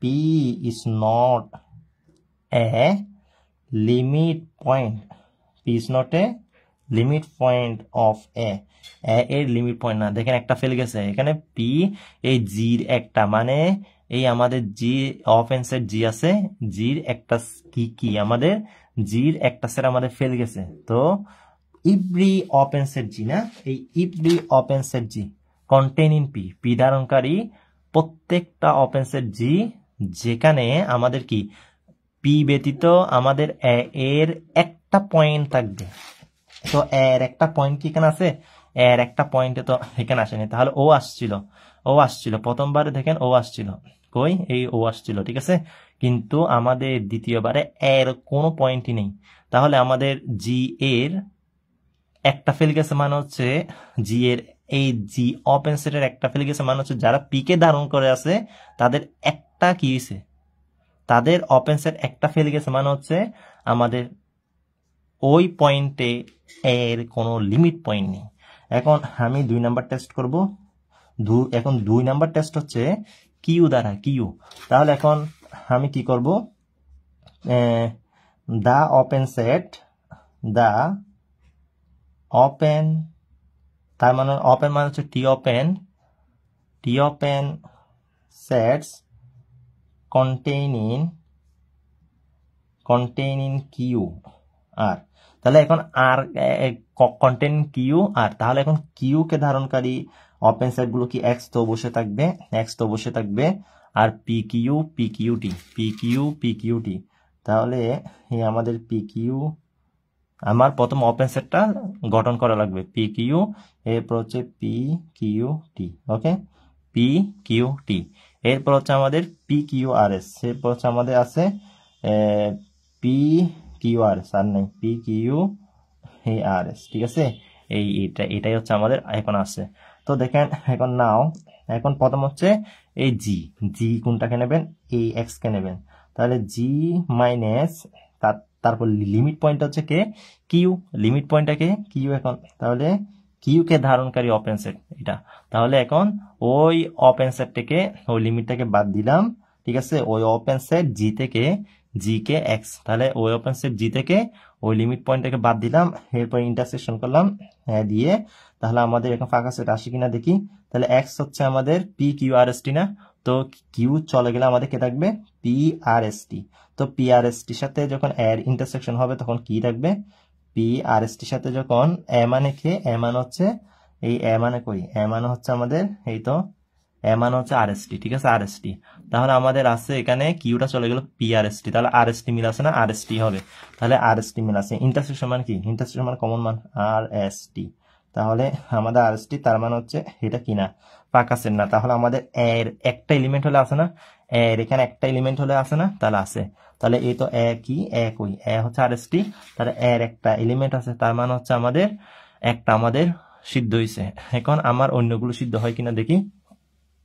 P is not a limit point. P is not a limit point of a এর লিমিট পয়েন্ট না, দেখেন একটা ফেল গেছে এখানে, পি এই জির একটা মানে এই আমাদের জি ওপেন সেট জি আছে, জির একটা কি আমাদের জির একটা সেট আমাদের ফেল গেছে। তো ইভরি ওপেন সেট জি না, এই every open set G containing P, P ধারণকারী প্রত্যেকটা ওপেন সেট জি যেখানে আমাদের কি পি ব্যতীত আমাদের এর একটা পয়েন্ট থাকবে, তো এর একটা পয়েন্ট কি এখানে আছে, এর একটা পয়েন্টে তো এখানে আসেনি, তাহলে ও আসছিল প্রথমবারে, দেখেন ও আসছিল কই, এই ও আসছিল, ঠিক আছে, কিন্তু আমাদের দ্বিতীয়বারে এর কোনো পয়েন্টই নেই, তাহলে আমাদের জি এর একটা ফেল গেছে মানে হচ্ছে জি এর এই জি ওপেন সেটের একটা ফেল গেছে মানে হচ্ছে যারা পি কে ধারণ করে আছে তাদের একটা কি হয়েছে, তাদের ওপেন সেট একটা ফেল গেছে মানে হচ্ছে আমাদের ওই পয়েন্টে এর কোনো লিমিট পয়েন্ট নেই। এখন আমি 2 নাম্বার টেস্ট করব, এখন 2 নাম্বার টেস্ট হচ্ছে কিউ দ্বারা, কিউ, তাহলে এখন আমি কি করব, দা ওপেন সেট, দা ওপেন, তার মানে ওপেন মানে হচ্ছে টি open sets containing Q R, তাহলে এখন আর কন্টেইন কিউ আর, তাহলে এখন কিউ কে ধারণকারী ওপেন সেট গুলো কি এক্স তো বসে থাকবে, এক্স তো বসে থাকবে, আর পি কিউ টি, তাহলে আমাদের পি কিউ, আমার প্রথম ওপেন সেটটা গঠন করা লাগবে পি কিউ, এরপর হচ্ছে পি কিউ টি, ওকে, পি কিউ টি, এরপর হচ্ছে আমাদের পি কিউ আর এস, এরপর হচ্ছে আমাদের আছে পি কিউ আর এস, আর নেই পি কিউ আর এস, ঠিক আছে, এটাই হচ্ছে আমাদের এখন আছে। তো দেখেন এখন নাও এখন প্রথম হচ্ছে এই জি জি কোনটাকে নেবেন, এই এক্স কে নেবেন, তাহলে জি মাইনাস তারপর লিমিট পয়েন্ট হচ্ছে কে কিউ, লিমিট পয়েন্টটা কে কিউ। এখন তাহলে কিউ কে ধারণকারী ওপেন সেট এটা, তাহলে এখন ওই ওপেন সেট থেকে ওই লিমিটটাকে বাদ দিলাম, ঠিক আছে, ওই ওপেন সেট জি থেকে জি কে এক্স, তাহলে ওই ওপেন সেট জি থেকে ওই লিমিট পয়েন্টটাকে বাদ দিলাম, এরপর ইন্টারসেকশন করলাম দিয়ে, তাহলে আমাদের এখন ফাঁকা সেট আসে কিনা দেখি। তাহলে এক্স হচ্ছে আমাদের P Q R S T না, তো কিউ চলে গেলে আমাদের কে থাকবে পি আর এস টি। তো পি আর এস টির সাথে যখন এর ইন্টারসেকশন হবে তখন কি থাকবে, পি আর এস টির সাথে যখন এ মানে কে, এ মানে হচ্ছে এই এ মানে কই, এ মানে হচ্ছে আমাদের এই তো এ মানে হচ্ছে আর এস টি, ঠিক আছে, আর এস টি। তাহলে আমাদের আছে এখানে কিউটা চলে গেল পি আর এস টি, তাহলে আর এস টি মিল আছে না, আর এস টি হবে, তাহলে আর এস টি মিল আছে। ইন্টারসেকশন মানে কি, ইন্টারসেকশন মানে কমন মান আর এস টি, তাহলে আমাদের আর এস টি তার মানে হচ্ছে এটা কিনা ফাঁকা সেট না, তাহলে আমাদের এর একটা এলিমেন্ট হলে আছে না, এর এখানে একটা এলিমেন্ট হলে আছে না, তাহলে আছে। তাহলে এই তো এ কি, এ কই, এ হচ্ছে আর এস টি, তাহলে এর একটা এলিমেন্ট আছে, তার মানে হচ্ছে আমাদের একটা আমাদের সিদ্ধ হয়েছে। এখন আমার অন্যগুলো সিদ্ধ হয় কিনা দেখি।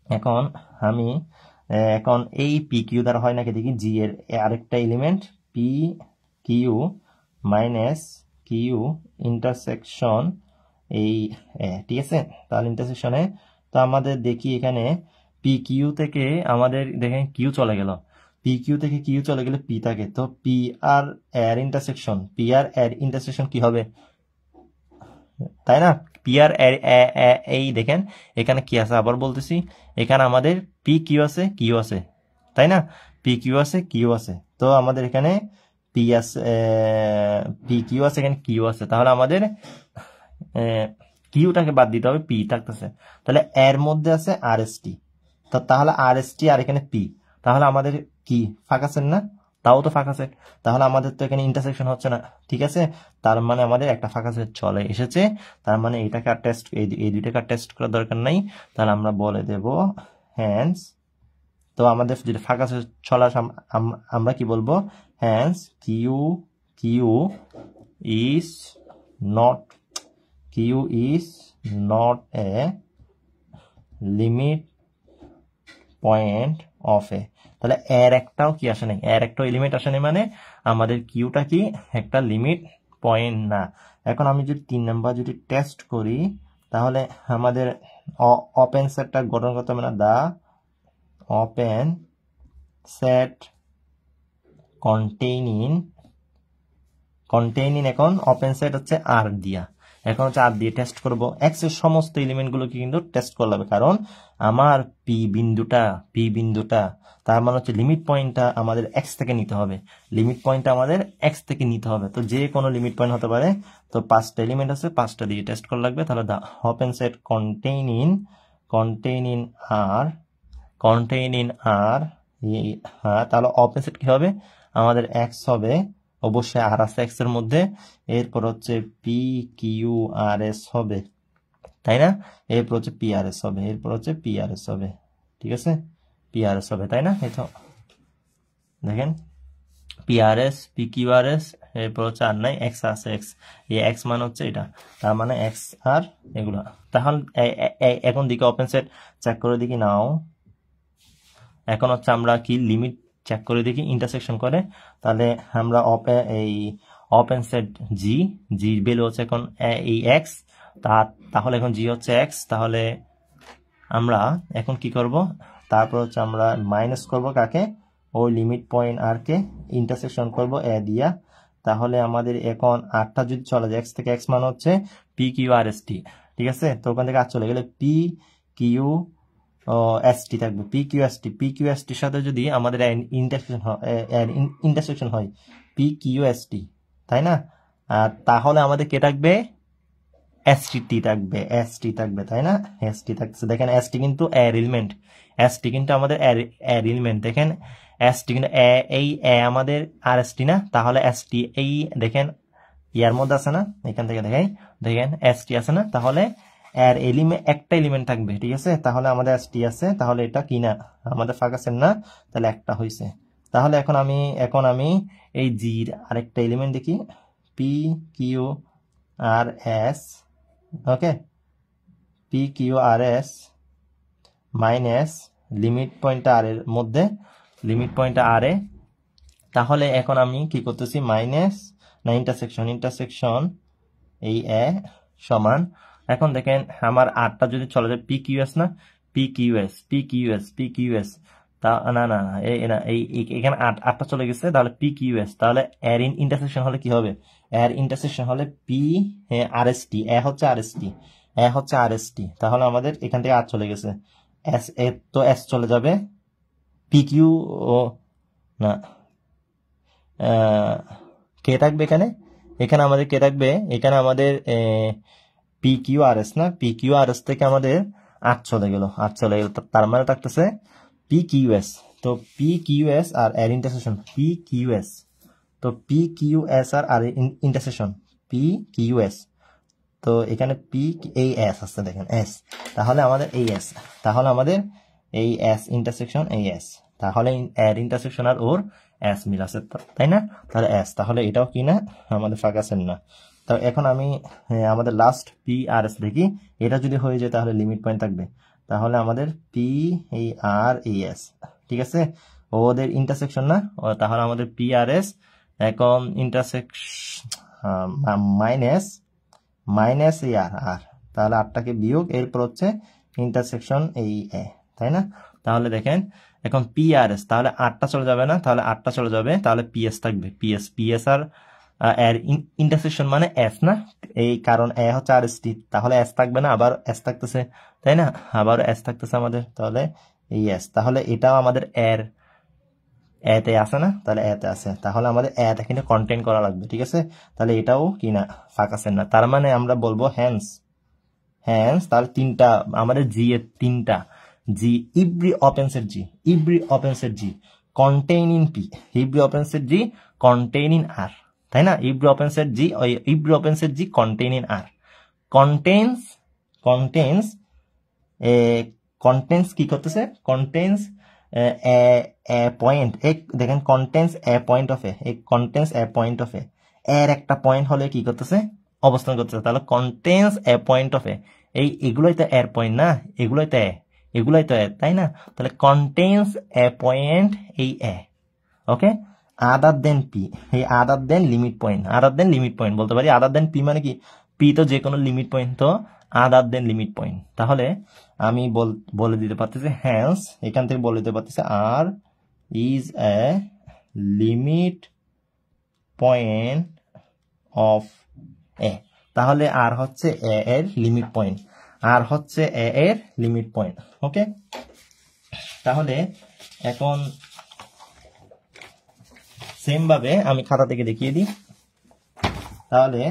এখন আমি এখন এই পি কিউ দ্বারা হয় নাকি দেখি, জি এর আরেকটা element P Q minus Q intersection এই ঠিক আছে, তাহলে ইন্টারসেকশনে তো আমাদের দেখি এখানে পি কিউ থেকে আমাদের দেখেন কিউ চলে গেল, পি কিউ থেকে কিউ চলে গেলে পি থাকে, তো পি আর এর ইন্টারসেকশন, পি আর এর ইন্টারসেকশন কি হবে, তাই না, পি আর এই দেখেন এখানে কি আছে, আবার বলতেছি এখানে আমাদের পি কিউ আছে কিউ আছে, তাই না, পি কিউ আছে কিউ আছে, তো আমাদের এখানে পি আছে পি কিউ আছে, এখানে কিউ আছে, তাহলে আমাদের কিউটাকে বাদ দিতে হবে, পি থাকতেছে, তাহলে এর মধ্যে আছে আর এস টি, তাহলে আর এস টি আর এখানে পি, তাহলে আমাদের কি ফাঁকা সেট না, তাও তো ফাঁকা সেট, তাহলে আমাদের তো এখানে ইন্টারসেকশন হচ্ছে না, ঠিক আছে, তার মানে আমাদের একটা ফাঁকা সেট চলে এসেছে, তার মানে এটাকে আর টেস্ট, এই দুইটাকে আর টেস্ট করার দরকার নাই, তাহলে আমরা বলে দেব হ্যান্স, তো আমাদের যেটা ফাঁকা সেট চলা আমরা কি বলবো, hence Q Q is not, Q is not a limit point of A, তাহলে এর একটাও কি আসে নাই, এর একটাও এলিমেন্ট আসে নাই, মানে আমাদের কিউটা কি একটা লিমিট পয়েন্ট না। এখন আমি যদি 3 নাম্বার যদি টেস্ট করি, তাহলে আমাদের ওপেন সেটটা গঠন করতে হবে না, দা ওপেন সেট কন্টেইনিং এখন ওপেন সেট হচ্ছে আর দিয়া, এখন হচ্ছে আর দিয়ে টেস্ট করব, এক্স এর সমস্ত এলিমেন্ট গুলোকে কিন্তু টেস্ট করতে হবে, কারণ আমার পি বিন্দুটা তার মানে হচ্ছে লিমিট পয়েন্টটা আমাদের এক্স থেকে নিতে হবে, লিমিট পয়েন্টটা আমাদের এক্স থেকে নিতে হবে, তো যে কোনো লিমিট পয়েন্ট হতে পারে, তো 5টা এলিমেন্ট আছে, 5টা দিয়ে টেস্ট করা লাগবে, তাহলে দা ওপেন সেট কন্টেইনিং আর হ্যাঁ, তাহলে ওপেন সেট কি হবে, আমাদের এক্স হবে, অবশ্যই আর আছে এক্স এর মধ্যে, এরপর হচ্ছে পি কিউ আর এস হবে, তাই না, এরপর হচ্ছে পি আর এস হবে, এরপর হচ্ছে পি আর এস হবে, ঠিক আছে, পি আর এস হবে, তাই না, এই তো দেখেন P R S P Q R S, এরপর হচ্ছে আর নাই এক্স আছে, এক্স এই এক্স মানে হচ্ছে এটা, তার মানে এক্স আর এগুলো, তাহলে এখন দিকে ওপেন সেট চেক করে দেখি নাও, এখন হচ্ছে আমরা কি লিমিট চেক করে দেখি ইন্টারসেকশন করে, তাহলে আমরা এই ওপেন সেট জি ভ্যালু হচ্ছে এখন এই এক্স, তাহলে এখন জি হচ্ছে এক্স, তাহলে আমরা এখন কি করব, তারপর হচ্ছে আমরা মাইনাস করব কাকে, ওই লিমিট পয়েন্ট আর কে ইন্টারসেকশন করব এ দিয়া, তাহলে আমাদের এখন আরটা যদি চলে যায় এক্স থেকে, এক্স মানে হচ্ছে P Q R S T, ঠিক আছে, তো ওখান থেকে আর চলে গেলে পি কিউ এস টি থাকবে, পি কিউ এস টির সাথে যদি আমাদের ইন্টারসেকশন হয় পি কিউ এস টি, তাই না, তাহলে আমাদের কে থাকবে, এস টি থাকবে, তাই না, এস টি থাকছে, দেখেন এস টি কিন্তু এর এলিমেন্ট, এস টি কিন্তু আমাদের এর এলিমেন্ট, দেখেন এস টি কিন্তু এই আমাদের আর এস টি না, তাহলে এস টি এই দেখেন ইয়ার মধ্যে আছে না, এখান থেকে দেখেন এস টি আছে না, তাহলে এর একটা এলিমেন্ট থাকবে, ঠিক আছে, তাহলে আমাদের এস টি আছে, তাহলে এটা কি না আমাদের ফাঁকা সেট না, তাহলে একটা হয়েছে। তাহলে এখন আমি এই জির আরেকটা এলিমেন্ট দেখি, পি কিউ আর এস, ওকে, P Q R S minus limit পয়েন্টটা আর এর মধ্যে, লিমিট পয়েন্টটা আর এ। তাহলে এখন আমি কি করতেছি, মাইনাস না ইন্টারসেকশন এই এ সমান, এখন দেখেন আমার আরটা যদি চলে যায় পি কিউএস না, পি কিউএস তা না না না এই এখানে আটটা চলে গেছে, তাহলে পি কিউএস, তাহলে এর ইন্টারসেকশন হলে কি হবে, এর ইন্টারসেকশন হলে পি আর এস টি, এ হচ্ছে আর এস টি, তাহলে আমাদের এখান থেকে আর চলে গেছে এস, তো এস চলে যাবে, পি কিউ না কে থাকবে এখানে, এখানে আমাদের কে থাকবে, এখানে আমাদের পি কিউ আর এস না, পি কিউ আর এস থেকে আমাদের 8 চলে গেল, তার মানে থাকতেছে পি কিউ এস। তো পি কিউ এস আর এর ইন্টারসেকশন পি কিউ এস, তো পি কিউ এস আর ইন্টারসেকশন পি কিউ এস, তো এখানে পি এই এস আসছে দেখেন এস, তাহলে আমাদের এই এস, তাহলে আমাদের এই এস ইন্টারসেকশন এই এস, তাহলে এর ইন্টারসেকশন আর ওর এস মিল আছে, তাই না, তাহলে এস, তাহলে এটাও কি না আমাদের ফাঁকাছেন না। তো এখন আমি আমাদের লাস্ট পি আর এস দেখি, এটা যদি হয়ে যায় তাহলে লিমিট পয়েন্ট থাকবে, তাহলে আমাদের পি এই আর এই এস, ঠিক আছে, ওদের ইন্টারসেকশন না, তাহলে আমাদের পি আর এস এখন ইন্টারসেকশন মাইনাস এই আর, তাহলে আটটাকে বিয়োগ, এরপর হচ্ছে ইন্টারসেকশন এই এ, তাই না, তাহলে দেখেন এখন পি আর এস, তাহলে আটটা চলে যাবে না, তাহলে আটটা চলে যাবে, তাহলে পিএস থাকবে, পিএস আর এর ইন্টারসেকশন মানে এস না, এই কারণ এ হচ্ছে আর এস টি, তাহলে এস থাকবে না, আবার এস থাকতেছে, তাই না, আবার এস থাকতেছে আমাদের, তাহলে এই এস, তাহলে এটাও আমাদের এর এতে আছে না, তাহলে এতে আছে, তাহলে আমাদের এতে কিন্তু কন্টেন্ট করা লাগবে, ঠিক আছে, তাহলে এটাও কি না ফাঁকাছেন না, তার মানে আমরা বলবো হ্যান্স, তাহলে তিনটা আমাদের জি এর তিনটা G, every open set G contain in P, every open set G contain in R, তাই না, every open set G contain in R, contains কি করতেছে, কন্টেন্স পয়েন্ট, দেখেন contains a point of A, এর একটা পয়েন্ট হলে কি করতেছে, অবস্থান করতেছে, তাহলে কন্টেন্স এ পয়েন্ট অফ এগুলোই তো এর পয়েন্ট না, এগুলোই তো এ, তাই না, তাহলে কন্টেন্স এ পয়েন্ট এই এ, ওকে, আদার দেন পি, এই আদার দেন লিমিট পয়েন্ট বলতে পারি, আদার দেন পি মানে কি, পি তো যে কোনো লিমিট পয়েন্ট, তো আদার দেন লিমিট পয়েন্ট, তাহলে আমি বলে দিতে পারতেছি হ্যান্স, এখান থেকে বলে দিতে পারতেছি R is a limit point of A, তাহলে আর হচ্ছে এ এর লিমিট পয়েন্ট, ওকে, তাহলে এখন সেম ভাবে আমি খাতা থেকে দেখিয়ে দিই, তাহলে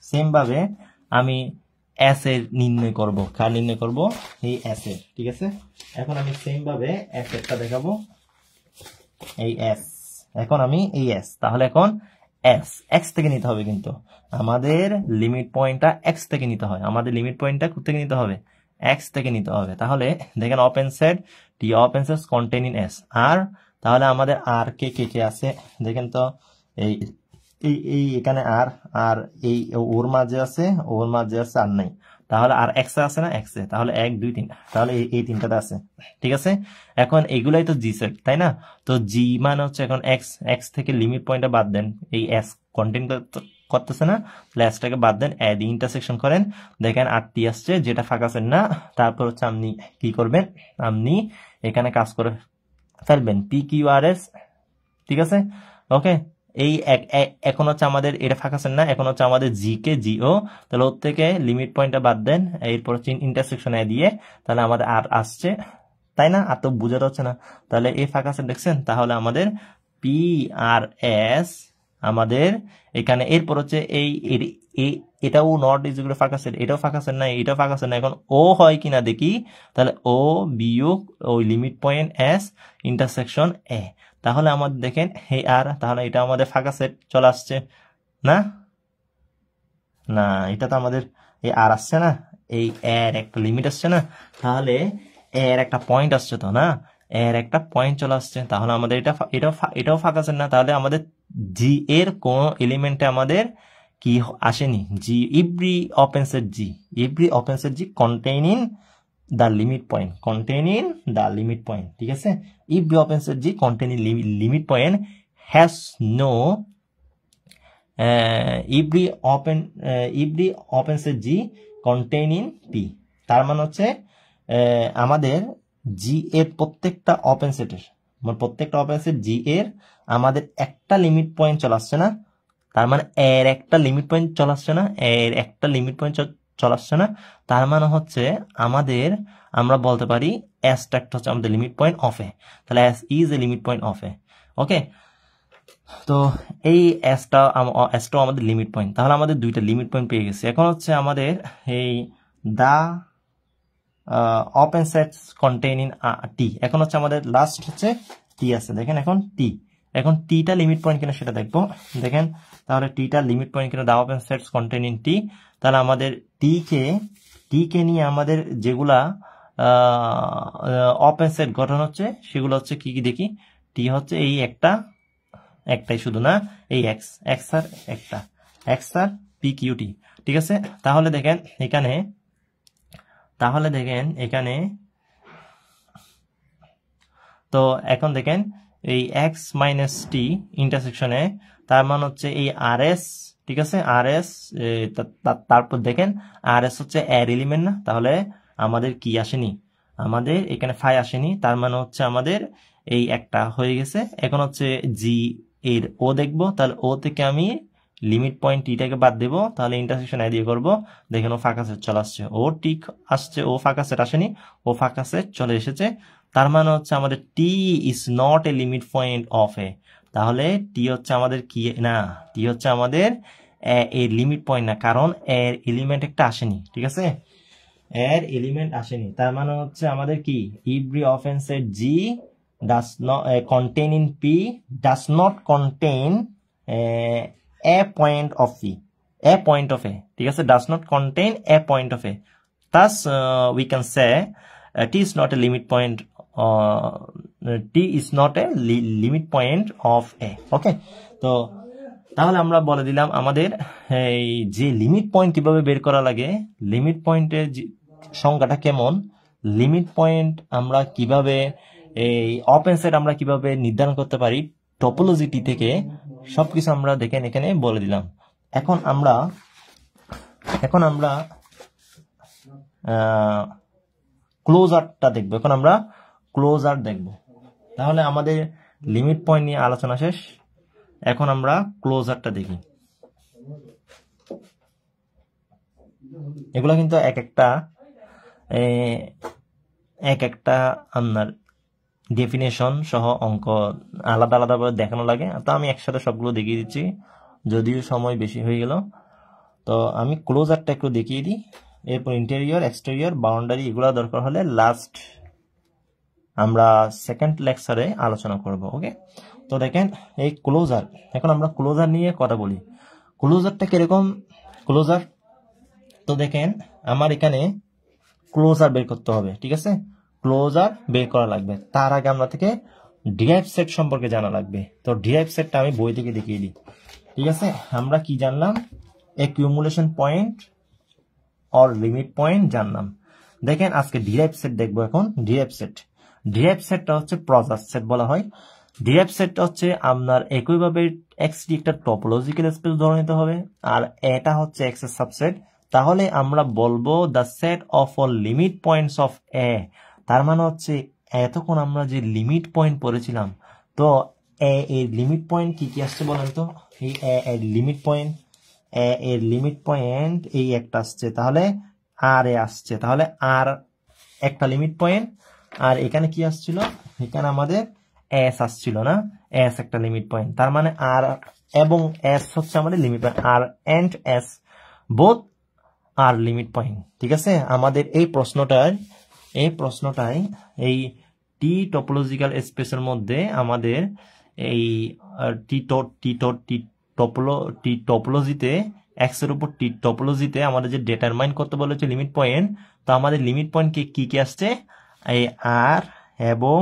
সেম ভাবে আমি এস এর নির্ণয় করব, কার নির্ণয় করব, এই এস এর, ঠিক আছে, এখন আমি সেম ভাবে এস এরটা দেখাবো, এই এস, এখন আমি এই এস, তাহলে এখন এক্স থেকে নিতে হবে, কিন্তু আমাদের লিমিট পয়েন্টটা এক্স থেকে নিতে হয়, কোথেকে নিতে হবে, এক্স থেকে নিতে হবে, তাহলে দেখেন open set contain in S R, তাহলে আমাদের আর কে আছে দেখেন তো, এই এখানে আর এই ওর মাঝে আছে আর নাই, তাহলে আর এক্স আছে না, এক্স, তাহলে 1 2 3, তাহলে এই তিনটাতে আছে, ঠিক আছে, এখন এগুলাই তো জি সেট, তাই না, তো জি মানে হচ্ছে এখন এক্স থেকে লিমিট পয়েন্টটা বাদ দেন, এই এস কন্টেন্ট করতেছে না, তাহলে এসটাকে বাদ দেন, ইন্টারসেকশন করেন, দেখেন 8টি আসছে, যেটা ফাঁকা আছেন না, তারপর হচ্ছে আপনি কি করবেন, আপনি এখানে কাজ করে ফেলবেন পি কিউ আর এস, ঠিক আছে, ওকে, এই এখন হচ্ছে আমাদের এটা ফাঁকাছেন না, এখন হচ্ছে আমাদের জি কে জিও, তাহলে ওর থেকে লিমিট পয়েন্টটা বাদ দেন, এরপর হচ্ছে ইন্টারসেকশনে দিয়ে, তাহলে আমাদের আর আসছে, তাই না, আর তো বুঝাতে হচ্ছে না, তাহলে এই ফাঁকাছেন দেখছেন, তাহলে আমাদের পি আর এস আমাদের এখানে, এরপর হচ্ছে এটাও নট ইজগুলো ফাঁকাছেন, এটাও ফাঁকাছেন না, এখন ও হয় কিনা দেখি, তাহলে ও বিয়োগ ওই limit point S intersection A, তাহলে আমাদের দেখেন এই আর, তাহলে এটা আমাদের ফাঁকা সেট চলে আসছে না, এটা তো আমাদের এই আর আসছে না, এই এর একটা লিমিট আসছে না, তাহলে এর একটা পয়েন্ট আসছে তো না, এর একটা পয়েন্ট চলে আসছে, তাহলে আমাদের এটাও ফাঁকা আছে না, তাহলে আমাদের জি এর কোন এলিমেন্টে আমাদের কি আসেনি, G every open set G containing the limit point, containing the limit point, ঠিক আছে। If the open set G containing limit point has no, if the open set G containing P, তার মানে হচ্ছে আমাদের জি এর প্রত্যেকটা ওপেন সেটের, প্রত্যেকটা ওপেন সেট জি এর আমাদের একটা লিমিট পয়েন্ট চলে আসছে না, তার মানে এর একটা লিমিট পয়েন্ট চলে আসছে না, এর একটা লিমিট পয়েন্ট চলে আসছে না, তার মানে হচ্ছে আমাদের আমরা বলতে পারি এসটা একটা হচ্ছে আমাদের লিমিট পয়েন্ট অফ এ, তাহলে S is a limit point of A. Okay, তো এই এসটাও আমাদের লিমিট পয়েন্ট, তাহলে আমাদের দুইটা লিমিট পয়েন্ট পেয়ে গেছে। এখন হচ্ছে আমাদের এই দা ওপেন সেটস কন্টেইনিং টি, এখন হচ্ছে আমাদের লাস্ট হচ্ছে টি আছে, দেখেন এখন টিটা লিমিট পয়েন্ট কিনা সেটা দেখবো। দেখেন তাহলে টিটা লিমিট পয়েন্ট কিনা দা ওপেন সেটস কন্টেইনিং টি, তাহলে আমাদের টিকে নিয়ে আমাদের যেগুলা ওপেন সেট গঠন হচ্ছে সেগুলো হচ্ছে কি কি দেখি। টি হচ্ছে এই একটাই শুধু না, এই এক্স আর পি কিউ টি, ঠিক আছে। তাহলে দেখেন এখানে তো এখন দেখেন এই এক্স মাইনাস টি ইন্টারসেকশনে, তার মানে হচ্ছে এই আর এস, ঠিক আছে, আর এস, তারপর দেখেন আর এস হচ্ছে এর এলিমেন্ট না, তাহলে আমাদের কি আসেনি, আমাদের এখানে ফাই আসেনি, তার মানে হচ্ছে আমাদের এই একটা হয়ে গেছে। এখন হচ্ছে জি এর ও দেখবো, তাহলে ও থেকে আমি লিমিট পয়েন্ট টিটাকে বাদ দেবো, তাহলে ইন্টারসেকশন আই দিয়ে করবো। দেখেন ও ফাঁকা সেট চলে আসছে, ও টিক আসছে, ও ফাঁকা সেট আসেনি, ও ফাঁকা সেট চলে এসেছে। তার মানে হচ্ছে আমাদের T is not a limit point of A, তাহলে টি হচ্ছে আমাদের কি না, টি হচ্ছে আমাদের এর লিমিট পয়েন্ট না, কারণ এর এলিমেন্ট একটা আসেনি, ঠিক আছে, এর এলিমেন্ট আসেনি। তার মানে হচ্ছে আমাদের কি, every open set G does not containing P does not contain a point of P, a point of A, ঠিক আছে, does not contain a point of A. Thus we can say T is not a limit point, T is not a limit point of A. Okay, তো তাহলে আমরা বলে দিলাম আমাদের এই যে লিমিট পয়েন্ট কিভাবে বের করা লাগে, লিমিট পয়েন্টের সংজ্ঞাটা কেমন, লিমিট পয়েন্ট আমরা কিভাবে এই ওপেন সেট আমরা কিভাবে নির্ধারণ করতে পারি টপোলজিটি থেকে, সবকিছু আমরা দেখেন এখানে বলে দিলাম। এখন আমরা ক্লোজারটা দেখবো, ক্লোজার দেখবো। তাহলে আমাদের লিমিট পয়েন্ট নিয়ে আলোচনা শেষ, এখন আমরা ক্লোজারটা দেখি। এগুলা কিন্তু এক একটা আপনার ডেফিনেশন সহ অঙ্ক আলাদা ভাবে দেখানো লাগে, তো আমি একসাথে সবগুলো দেখিয়ে দিচ্ছি, যদিও সময় বেশি হয়ে গেল। তো আমি ক্লোজারটা একটু দেখিয়ে দিই, এরপর ইন্টেরিয়র, এক্সটেরিয়র, বাউন্ডারি এগুলো দরকার হলে লাস্ট আমরা সেকেন্ড লেকচারে আলোচনা করব। ওকে, তো দেখেন এই ক্লোজার, এখন আমরা ক্লোজার নিয়ে কথা বলি। ক্লোজারটা কিরকম ক্লোজার, তো দেখেন আমার এখানে ক্লোজার বের করতে হবে, ঠিক আছে, ক্লোজার বের করা লাগবে। তার আগে আমরা থেকে ডিরাইভ সেট সম্পর্কে জানা লাগবে। তো ডিরাইভ সেটটা আমি বই থেকে দেখিয়ে দিই, ঠিক আছে। আমরা কি জানলাম, accumulation point or limit point জানলাম। দেখেন আজকে ডিরাইভ সেট দেখবো। এখন ডিরাইভ সেটটা হচ্ছে প্রজার সেট বলা হয়। ডিরাইভ সেটটা হচ্ছে আপনার একইভাবে এক্স টি একটা টপোলজিক্যাল স্পেস ধরে নিতে হবে, আর এটা হচ্ছে এক্স এর সাবসেট। তাহলে আমরা বলবো the set of all limit points of A, তার মানে হচ্ছে এতক্ষণ আমরা যে লিমিট পয়েন্ট পড়েছিলাম, তো এ এর লিমিট পয়েন্ট কি কি আসছে বলেন তো। এই এ এর লিমিট পয়েন্ট এই একটা আসছে, তাহলে আর এ আসছে, তাহলে আর একটা লিমিট পয়েন্ট, আর এখানে কি আসছিল, এখানে আমাদের এস আসছিল না, এস একটা লিমিট পয়েন্ট, তার মানে আর এবং এস হচ্ছে আমাদের লিমিট পয়েন্ট, আর and S both are limit point, ঠিক আছে। আমাদের এই প্রশ্নটাই এই টি টপোলজিক্যাল স্পেসের মধ্যে আমাদের এই টি টপোলজিতে এক্স এর উপর টি টপোলজিতে আমাদের যে ডিটারমাইন করতে বলেছে লিমিট পয়েন্ট, তো আমাদের লিমিট পয়েন্ট কি কি আসছে, এই আর এবং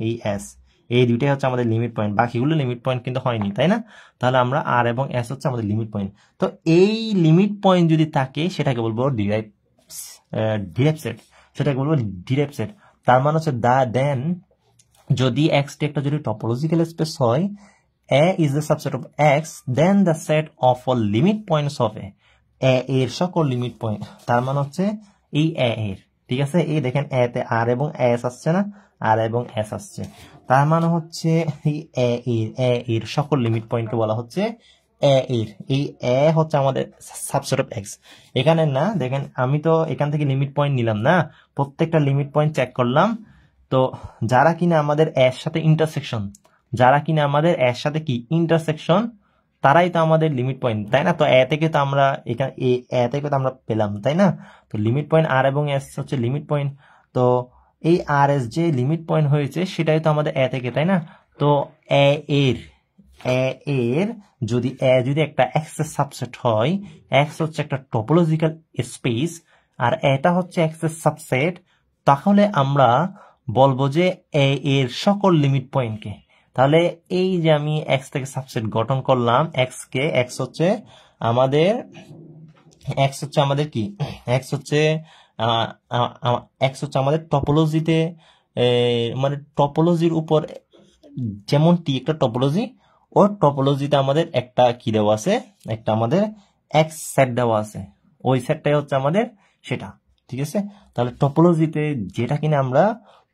এই এস, এই দুইটাই হচ্ছে আমাদের লিমিট পয়েন্ট, বাকিগুলো লিমিট পয়েন্ট কিন্তু হয়নি, তাই না। তাহলে আমরা আর এবং এস হচ্ছে আমাদের লিমিট পয়েন্ট। তো এই লিমিট পয়েন্ট যদি থাকে সেটাকে বলবো ডিরাইভ সেট। সেটাকে বলবো ডিরাইভড সেট। তার মানে হচ্ছে দেন যদি এক্সটি একটা যদি টপোলজিক্যাল স্পেস হয়, A is the subset of X, then the set of all limit points of A এর সকল লিমিট পয়েন্ট, তার মানে হচ্ছে এই A এর, ঠিক আছে, এই দেখেন A তে R এবং S আসছে না, R এবং S আসছে, তার মানে হচ্ছে এই A এর সকল লিমিট পয়েন্টকে বলা হচ্ছে A এর, এই A হচ্ছে আমাদের সাবসেট অফ X। এখানে না দেখেন আমি তো এখান থেকে লিমিট পয়েন্ট নিলাম না, প্রত্যেকটা লিমিট পয়েন্ট চেক করলাম, তো যারা কিনা আমাদের এর সাথে ইন্টারসেকশন, যারা কিনা আমাদের এর সাথে কি ইন্টারসেকশন, তারাই তো আমাদের লিমিট পয়েন্ট, তাই না? তো এ থেকে তো আমরা এখানে এ থেকে তো আমরা পেলাম, তাই না? তো লিমিট পয়েন্ট আর এবং এস হচ্ছে লিমিট পয়েন্ট, তো এই আর এস যে লিমিট পয়েন্ট হয়েছে সেটাই তো আমাদের এ থেকে, তাই না? তো এ এর যদি একটা এক্স এর সাবসেট হয়, এক্স হচ্ছে একটা টপোলজিক্যাল স্পেস আর এটা হচ্ছে এক্স এর সাবসেট, তাহলে আমরা বলবো যে এ এর সকল লিমিট পয়েন্টকে, তাহলে এই যে আমি এক্স থেকে সাবসেট গঠন করলাম, এক্স হচ্ছে আমাদের কি, এক্স হচ্ছে আমাদের টপোলজিতে, মানে টপোলজির উপর যেমন টি একটা টপোলজি, ওর টপোলজিতে আমাদের একটা কি দেওয়া আছে, একটা আমাদের এক্স সেট দেওয়া আছে, ওই সেটটাই হচ্ছে আমাদের সেটা, ঠিক আছে? তাহলে টপোলজিতে যেটা কিনা আমরা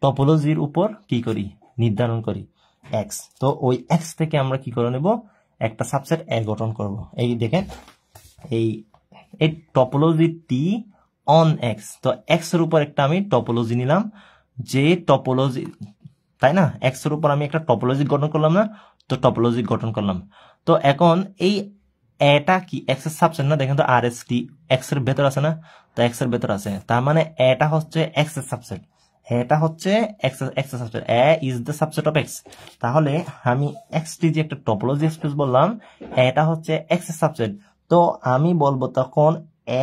টপোলজির উপর কি করি, নির্ধারণ করি এক্স, তো ওই এক্স থেকে আমরা কি করে নেব, একটা সাবসেট এ গঠন করব। এই দেখেন এই টপোলজি টি অন এক্স, তো এক্স এর উপর একটা আমি টপোলজি নিলাম, যে টপোলজি, তাই না, এক্স এর উপর আমি একটা টপোলজি গঠন করলাম না, তো টপোলজি গঠন করলাম, তো এখন এই এটা কি এক্স এর সাবসেট না, দেখেন তো আর এস টি এক্স এর ভেতর আছে না, তো এক্স এর ভেতর আছে, তার মানে এটা হচ্ছে এক্স এর সাবসেট, এটা হচ্ছে এক্স এর subset, A is the subset of x, তাহলে আমি এক্স টি যে একটা টপোলজি স্পেস বললাম, এটা হচ্ছে এক্স এর সাবসেট, তো আমি বলবো তখন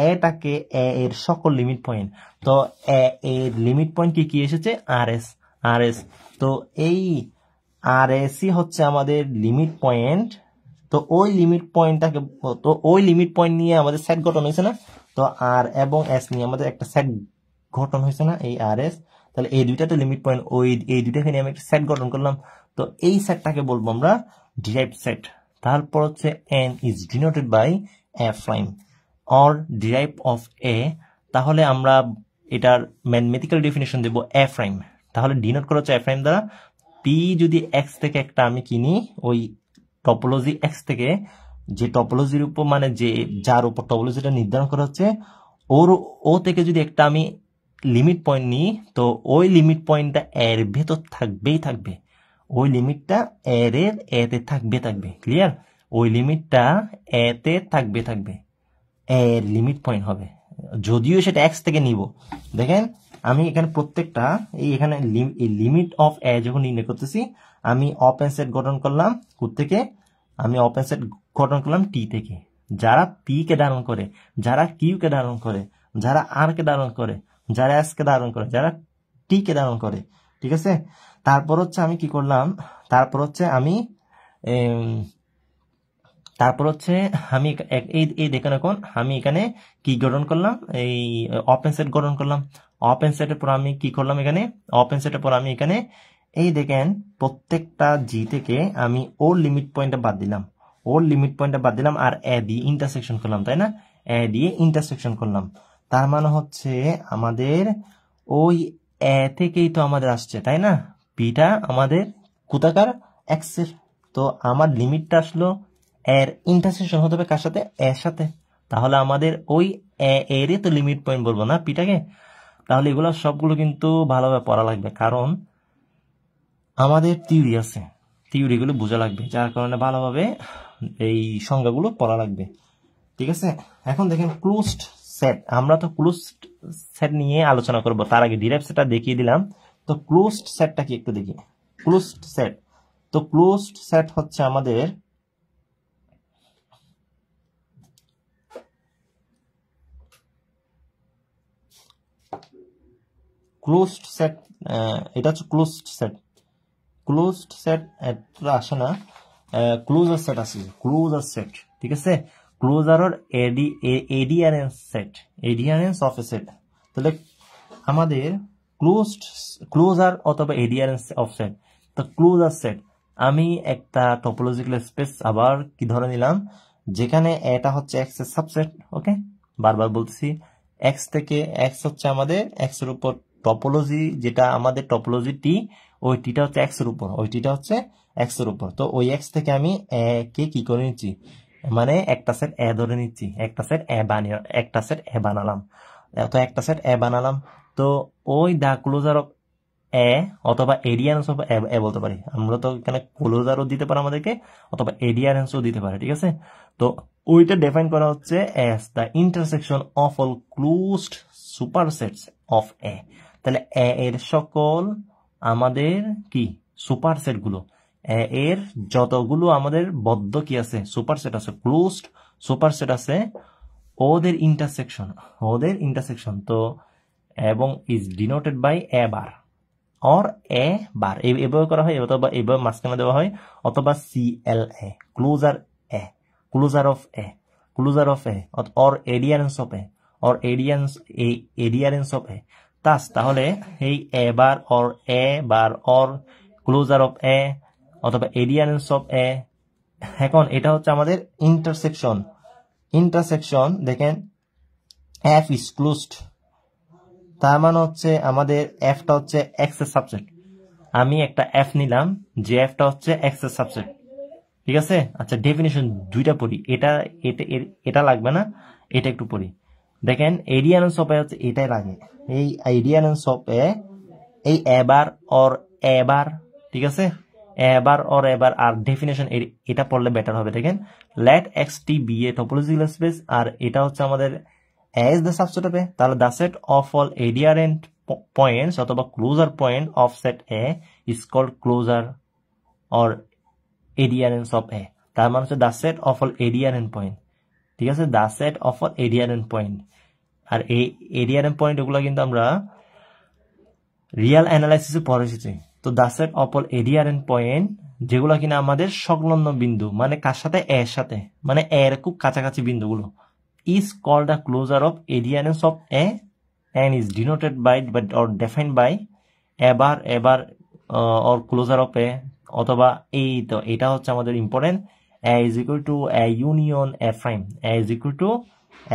এটাকে এ এর সকল লিমিট পয়েন্ট, তো এ এর লিমিট পয়েন্ট কি এসেছে, আর এস, তো এই আর এসই হচ্ছে আমাদের লিমিট পয়েন্ট, তো ওই লিমিট পয়েন্টটাকে, তো ওই লিমিট পয়েন্ট নিয়ে আমাদের সেট গঠন হয়েছে না, তো আর এবং এস নিয়ে আমাদের একটা সেট গঠন হয়েছে না, এই আর এস, তাহলে এই দুইটা তো লিমিট পয়েন্ট, এই দুইটাকে নিয়ে আমি একটা সেট গঠন করলাম, তো এই সেটটাকে বলবো আমরা ডিরাইভড সেট। তারপর হচ্ছে and is denoted by A prime or derive of A, তাহলে আমরা এটার ম্যাথমেটিক্যাল ডেফিনেশন দেব এ প্রাইম, তাহলে ডিনোট করা হচ্ছে এ প্রাইম দ্বারা, পি যদি এক্স থেকে একটা আমি কিনি, ওই টপোলজি এক্স থেকে, যে টপোলজির উপর মানে যে যার উপর টপোলজিটা নির্ধারণ করা হচ্ছে, ও থেকে যদি একটা আমি লিমিট পয়েন্ট নিই, তো ওই লিমিট পয়েন্টটা এর ভেতর থাকবে, ওই লিমিটটা এতে থাকবে, ক্লিয়ার? ওই লিমিটটা এতে থাকবে, এর লিমিট পয়েন্ট হবে, যদিও সেটা এক্স থেকে নিব। দেখেন আমি এখানে প্রত্যেকটা এখানে লিমিট অফ এ যখন নির্ণয় করতেছি, আমি ওপেন সেট গঠন করলাম থেকে, আমি ওপেন সেট গঠন করলাম টি থেকে, যারা পি কে ধারণ করে, যারা কিউ কে ধারণ করে, যারা আর কে ধারণ করে, যারা এস কে ধারণ করে, যারা টি কে ধারণ করে, ঠিক আছে? তারপর হচ্ছে আমি কি করলাম, তারপর হচ্ছে আমি এই দেখেন এখন আমি এখানে কি গঠন করলাম, এই ওপেন সেট গঠন করলাম, ওপেন সেটের পর আমি কি করলাম, এখানে ওপেন সেটের পর আমি এখানে এই দেখেন প্রত্যেকটা জি থেকে আমি ওর লিমিট পয়েন্টটা বাদ দিলাম, আর এ দিয়ে ইন্টারসেকশন করলাম, তাই না, এ দিয়ে ইন্টারসেকশন করলাম, তার মানে হচ্ছে আমাদের ওই এ থেকেই তো আমাদের আসছে, তাই না, পিটা আমাদের কোথাকার এক্সের, তো আমার লিমিটটা আসলো এর ইন্টারসেকশন হতে হবে কার সাথে, এর সাথে, তাহলে আমাদের ওই এরই তো লিমিট পয়েন্ট বলবো না পিটাকে। তাহলে এগুলো সবগুলো কিন্তু ভালোভাবে পড়া লাগবে, কারণ আমাদের থিওরি আছে, থিওরিগুলো বোঝা লাগবে, যার কারণে ভালোভাবে এই সংজ্ঞাগুলো পড়া লাগবে, ঠিক আছে? এখন দেখেন ক্লোজড সেট, আমরা তো ক্লোজড সেট নিয়ে আলোচনা করব, তার আগে ডিরাইভড সেটটা দেখিয়ে দিলাম, তো ক্লোজড সেটটা কি একটু দেখি। ক্লোজড সেট, তো ক্লোজড সেট হচ্ছে আমাদের ক্লোজড সেট, এটা হচ্ছে ক্লোজড সেট এটা আসে না, ক্লোজার সেট আছে, ক্লোজার সেট, ঠিক আছে, ক্লোজার এর এডিয়ারেন্স অফ এ সেট, তাহলে আমাদের ক্লোজার অথবা এরিয়ার অফ সেট। তো ক্লোজার সেট আমি একটা টপোলজিক্যাল স্পেস আবার কি ধরে নিলাম, যেখানে এটা হচ্ছে এক্স এর সাবসেট। ওকে, বারবার বলতেছি, এক্স থেকে এক্স হচ্ছে আমাদের এক্স এর উপর টপোলজি, যেটা আমাদের টপোলজি টি, ওই টিটা হচ্ছে এক্স এর উপর, ওই টিটা হচ্ছে এক্স এর উপর। তো ওই এক্স থেকে আমি এ কে কি করে নিচ্ছি, মানে একটা সেট এ ধরে নিচ্ছি, একটা সেট এ বানালাম। তো একটা সেট এ বানালাম, তো ওই দা ক্লোজার অফ এ অথবা এরিয়ান্স অফ এ বলতে পারি আমরা। তো এখানে ক্লোজারও দিতে পারে আমাদেরকে, অথবা এরিয়ান্সও দিতে পারে, ঠিক আছে। তো ওইটা ডিফাইন করা হচ্ছে as the intersection of all closed supersets of A. তাহলে এ এর সকল আমাদের কি সুপারসেট গুলো, এ এর যতগুলো আমাদের বদ্ধ কি আছে সুপারসেট আছে, ক্লোজড সুপারসেট আছে, ওদের ইন্টারসেকশন তো, এবং is denoted by A bar or A bar, এভাবে করা হয়, অথবা এভাবে মাঝখানে দেওয়া হয়, অথবা CLA closure of A or adherence of A or adherence of A. তাহলে এই A bar or closure of A অথবা এরিয়ারেন্স অফ এ। এখন এটা হচ্ছে আমাদের ইন্টারসেকশন দেখেন, এফ ইজ ক্লোজড, তার মানে হচ্ছে আমাদের এফটা হচ্ছে এক্স এর সাবসেট। আমি একটা এফ নিলাম, যে এফটা হচ্ছে এক্স এর সাবসেট, ঠিক আছে। আচ্ছা, ডেফিনিশন দুইটা পড়ি, এটা লাগবে না, এটা একটু পড়ি। দেখেন এরিয়ারেন্স অফ এ হচ্ছে এটাই লাগে, এই এরিয়ারেন্স অফ এ, এই এবার অর এবার, ঠিক আছে, এবার অর এবার। আর ডেফিনেশন এটা পড়লে বেটার হবে। দেখেন, let x T B A topological space, আর এটা হচ্ছে আমাদের as the subset of A, তাহলে the set of all adherent points অথবা closer point of set A is called closer or adherence of A। তার মানে হচ্ছে the set of all adherent point, ঠিক আছে, the set of all adherent point। আর এই adherent point এগুলো কিন্তু আমরা রিয়াল অ্যানালাইসিসে পড়ে এসেছি। তো the set of all adherent point যেগুলো কিনা আমাদের সংলগ্ন বিন্দু, মানে কার সাথে, এর সাথে, মানে এর খুব কাছাকাছি বিন্দুগুলো, is called the closure of adherence of A and is denoted by or defined by a bar or closure of A, অথবা এই তো এটা হচ্ছে আমাদের important, A is equal to A union A prime, A is equal to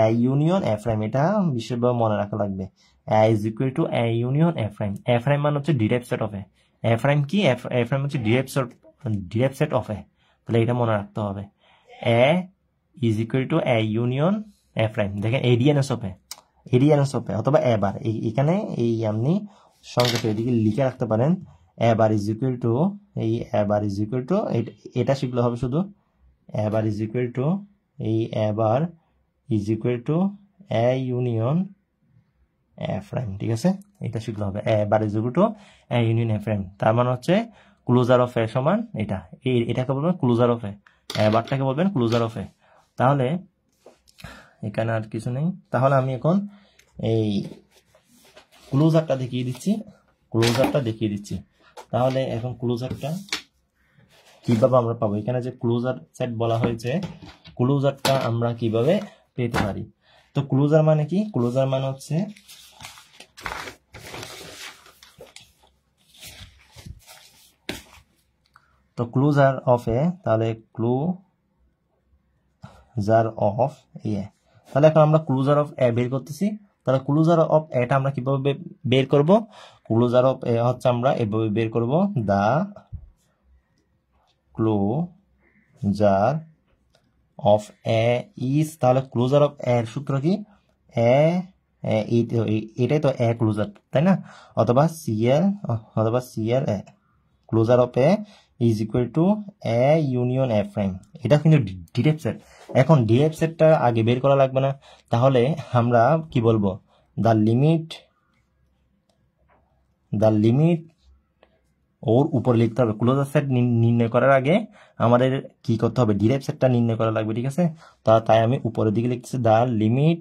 A union A prime, এটা বিশেষভাবে মনে রাখা লাগবে। A is equal to A union A prime, A prime মানে হচ্ছে derived set of A, A prime কি, A prime হচ্ছে ডিরাইভড সেট অফ A, তাহলে এটা মনে রাখতে হবে। A is equal to A union A prime। দেখেন এরিয়ারেন্স অফ এ অথবা এ বার, এখানে এই আপনি সংকেত এদিকে লিখে রাখতে পারেন, A bar is equal to, এই A bar is equal to, এটা শিখলে হবে শুধু, A bar is equal to, এই A bar is equal to A union A prime, ঠিক আছে, এটা শিখলে হবে, A bar is equal to A union A prime. তার মানে হচ্ছে ক্লোজার অফ এ সমান এটাকে বলবেন ক্লোজার অফ এ, বারটাকে বলবেন ক্লোজার অফ এ। তাহলে এখানে আর কিছু নেই, তাহলে আমি এখন এই ক্লোজারটা দেখিয়ে দিচ্ছি। তাহলে এখন ক্লোজারটা কিভাবে আমরা পাবো, এখানে যে ক্লোজার সেট বলা হয়েছে, ক্লোজারটা আমরা কিভাবে পেতে পারি। তো ক্লোজার মানে কি, ক্লোজার মানে হচ্ছে তো ক্লোজার অফ এ, তাহলে ক্লোজার অফ এ, তাহলে এখন আমরা ক্লোজার অফ এ বের করতেছি। তাহলে ক্লোজার অফ এটা আমরা কিভাবে বের করব, ক্লোজার অফ এ হচ্ছে আমরা এভাবে বের করব, দা ক্লোজার অফ এ ইজ, তাহলে ক্লোজার অফ এর সূত্র কি, এটাই তো এ ক্লোজার, তাই না, অথবা CL A, closure of A is equal to A union A prime. এটা কিন্তু ডিরাইভড সেট। এখন ডিরাইভড সেটটা আগে বের করা লাগবে না, তাহলে আমরা কি বলবো, দ্য লিমিট ওর উপর লিখতে হবে। ক্লোজার সেট নির্ণয় করার আগে আমাদের কি করতে হবে, ডিরাইভড সেটটা নির্ণয় করা লাগবে, ঠিক আছে। তাই আমি উপরের দিকে লিখতেছি, the limit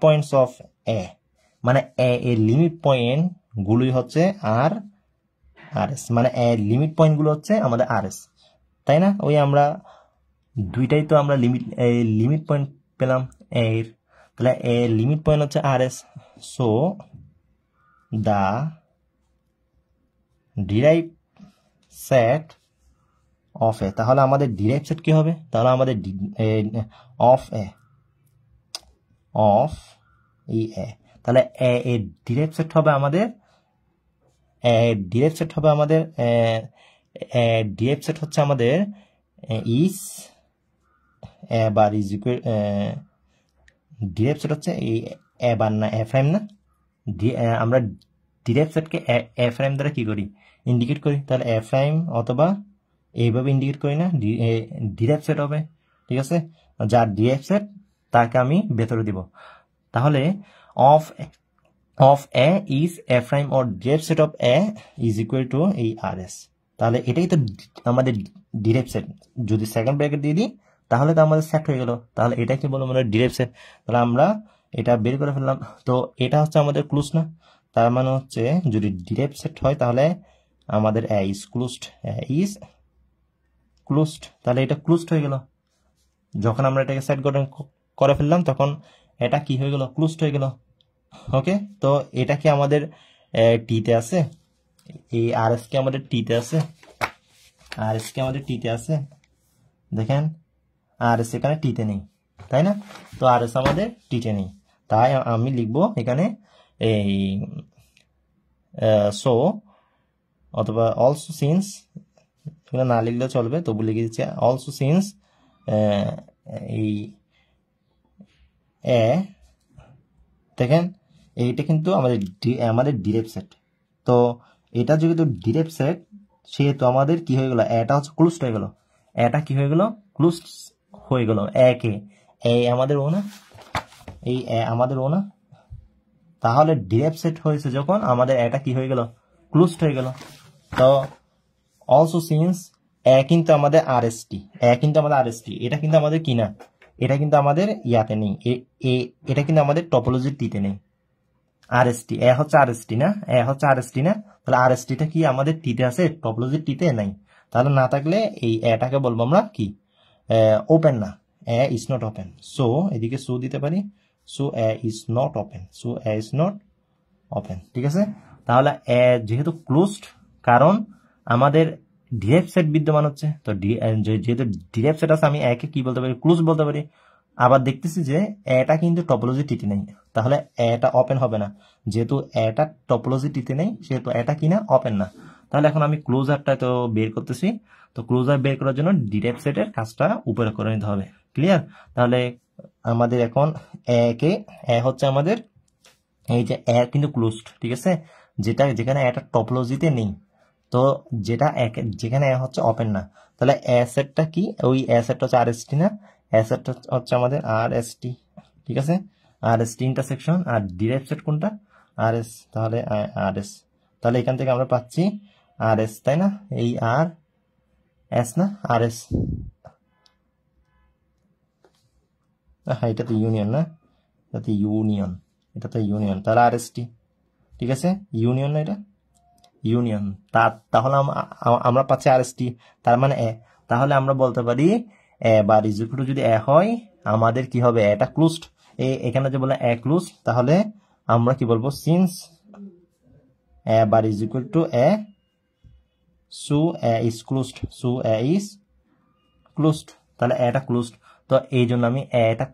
points of A, মানে এ এর লিমিট পয়েন্ট গুলোই হচ্ছে আর এস, মানে এ লিমিট পয়েন্ট গুলো হচ্ছে আমাদের আর এস, তাই না। ওই আমরা দুইটাই তো আমরা লিমিট পয়েন্ট পেলাম এর, তাহলে এ লিমিট পয়েন্ট হচ্ছে RS, so the derive set of A, তাহলে আমাদের ডিরাইভ সেট কি হবে, তাহলে আমাদের অফ এ অফ এই এ, তাহলে এ ডিরাইভ সেট হবে আমাদের ডিরাইভ সেট হবে আমাদের ডিরাইভ সেট হচ্ছে আমাদের is bar is equal derive set হচ্ছে এই এ বার না এ প্রাইম না, আমরা ডিরাইভ সেটকে এ প্রাইম দ্বারা কি করি ইন্ডিকেট করি, তাহলে এ প্রাইম অথবা এইভাবে ইন্ডিকেট করি না, ডিরাইভ সেট হবে। ঠিক আছে, যার ডিরাইভ সেট তাকে আমি ভেতরে দিব। তাহলে of A is a prime or derive set of A is equal to এই RS। তাহলে এটাই তো আমাদের ডিরাইভ সেট। যদি সেকেন্ড ব্র্যাকেট দিয়ে দিই তাহলে তো আমাদের সেট হয়ে গেল, তাহলে এটাকে বলবো আমরা ডিরাইভ সেট। তাহলে আমরা এটা বের করে ফেললাম। তো এটা হচ্ছে আমাদের ক্লোজ না, তার মানে হচ্ছে যদি ডিরাইভ সেট হয় তাহলে আমাদের এ ইজ ক্লোজড, ইজ ক্লোজড, তাহলে এটা ক্লোজড হয়ে গেল। যখন আমরা এটাকে সেট করে ফেললাম তখন এটা কি হয়ে গেল, ক্লোজড হয়ে গেল। ওকে, তো এটা কি আমাদের টিতে আছে, এই RS কে আমাদের টিতে আছে, RS কে আমাদের টিতে আছে, দেখেন RS এখানে টিতে নেই, তাই না? তো RS আমাদের টিতে নেই, তাই আমি লিখবো এখানে এই সো অথবা অলসো সিন্স, এখানে না লিখলেও চলবে, তবু লিখে দিচ্ছি অলসো সিন্স এই এ, দেখেন এইটা কিন্তু আমাদের ডিরাইভ সেট। তো এটা যেহেতু ডিরাইভ সেট সেহেতু আমাদের কি হয়ে গেল, এটা হচ্ছে ক্লোজড হয়ে গেল, এটা কি হয়ে গেল, ক্লোজড হয়ে গেল। একে এ আমাদের ও না, এই এ আমাদের ও না, তাহলে ডিরাইভ সেট হয়েছে যখন আমাদের এটা কি হয়ে গেল, ক্লোজড হয়ে গেল। তো অলসো সিন্স এ কিন্তু আমাদের RST, এ কিন্তু আমাদের RST, এটা কিন্তু আমাদের কি না, এটা কিন্তু আমাদের ইয়াতে নেই, এটা কিন্তু আমাদের টপোলজির টিতে নেই। RST এ হচ্ছে RST না, এ হচ্ছে RST না, তাহলে RST টা কি আমাদের টিতে আছে, টপোলজির টিতে নাই। তাহলে না থাকলে এই এটাকে বলবো আমরা কি, ওপেন না, এ ইজ নট ওপেন। সো এদিকে সো দিতে পারি, so A is not open, so A is not open. ঠিক আছে, তাহলে এ যেহেতু ক্লোজড, কারণ আমাদের ডিরাইভ সেট বিদ্যমান হচ্ছে, তো যেহেতু ডিরাইভ সেট আছে আমি একে কি বলতে পারি, ক্লোজ বলতে পারি। আবার দেখতেছি যে এটা কিন্তু টপোলজি টিতে নেই, তাহলে এটা ওপেন হবে না, যেহেতু এটা টপোলজি টিতে নেই সেহেতু এটা কিনা ওপেন না। তাহলে এখন আমি ক্লোজারটা তো বের করতেছি, তো ক্লোজার বের করার জন্য ডিরাইভ সেটের কাজটা উপরে করে নিতে হবে। ক্লিয়ার? তাহলে আমাদের এখন এ হচ্ছে আমাদের এই যে এ কিন্তু ক্লোজড, ঠিক আছে, যেখানে এটা টপোলজিতে নেই, তো যেখানে এ হচ্ছে ওপেন না, তাহলে এ সেটটা কি, ওই এ সেটটা হচ্ছে RST না, এ সেটটা হচ্ছে আমাদের RST। ঠিক আছে, RST ইন্টারসেকশন, আর ডিরাইভ সেট কোনটা, RS, তাহলে RS, তাহলে এখান থেকে আমরা পাচ্ছি RS, তাই না, এই RS না RS, হ্যাঁ এটা তো ইউনিয়ন না, এটা তো ইউনিয়ন, এটা তো ইউনিয়ন, তাহলে RST। ঠিক আছে, ইউনিয়ন না এটা, ইউনিয়ন, তাহলে আমরা পাচ্ছি RST, তার মানে এ, তাহলে আমরা বলতে পারি এ বার ইজ ইকুয়াল টু, যদি এ হয় আমাদের কি হবে, এটা ক্লোজড, এখানে যে বলে এ ক্লোজ, তাহলে আমরা কি বলবো, since A bar is equal to A, so A is closed, so A is closed, তাহলে এটা ক্লোজড। তো এই জন্য আমি এটা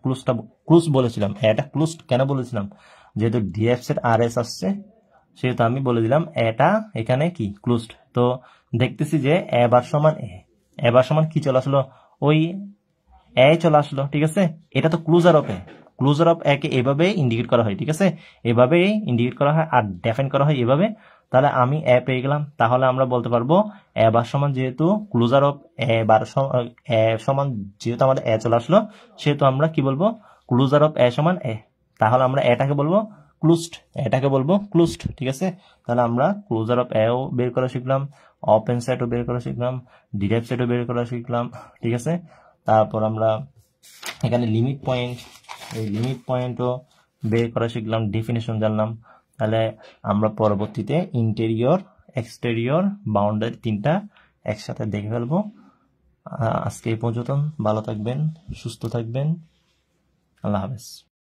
ক্লোজ বলেছিলাম। এটা ক্লোজড কেন বলেছিলাম, যেহেতু ডিরাইভ সেট RS আসছে সেহেতু আমি বলে দিলাম এটা এখানে কি ক্লোজড। তো দেখতেছি যে এ বার সমান কি চলে আসলো, ওই এ চলে আসলো। ঠিক আছে, এটা তো ক্লোজার অফ একে এভাবে ইন্ডিকেট করা হয়। ঠিক আছে, এভাবে ইন্ডিকেট করা হয় আর ডিফাইন করা হয় এভাবে। তাহলে আমি এ পেয়ে গেলাম, তাহলে আমরা বলতে পারবো এ বার সমান, যেহেতু ক্লোজার অফ এ সমান যেহেতু আমাদের এ চলে আসলো সেহেতু আমরা কি বলবো, ক্লোজার অফ এ সমান এ, তাহলে আমরা এটাকে বলবো ক্লোজড, এটাকে বলবো ক্লোজড। ঠিক আছে, তাহলে আমরা ক্লোজার অফ এও বের করা শিখলাম, ওপেন সেটও বের করা শিখলাম, ডিরাইভ সেটও বের করা শিখলাম। ঠিক আছে, তারপর আমরা এখানে এই লিমিট পয়েন্টও বের করা শিখলাম, ডেফিনেশন জানলাম। তাহলে আমরা পরবর্তীতে ইন্টেরিয়র, এক্সটেরিয়র, বাউন্ডারি তিনটা একসাথে দেখে ফেলবো। আজকে এই পর্যন্ত, ভালো থাকবেন, সুস্থ থাকবেন, আল্লাহ হাফেজ।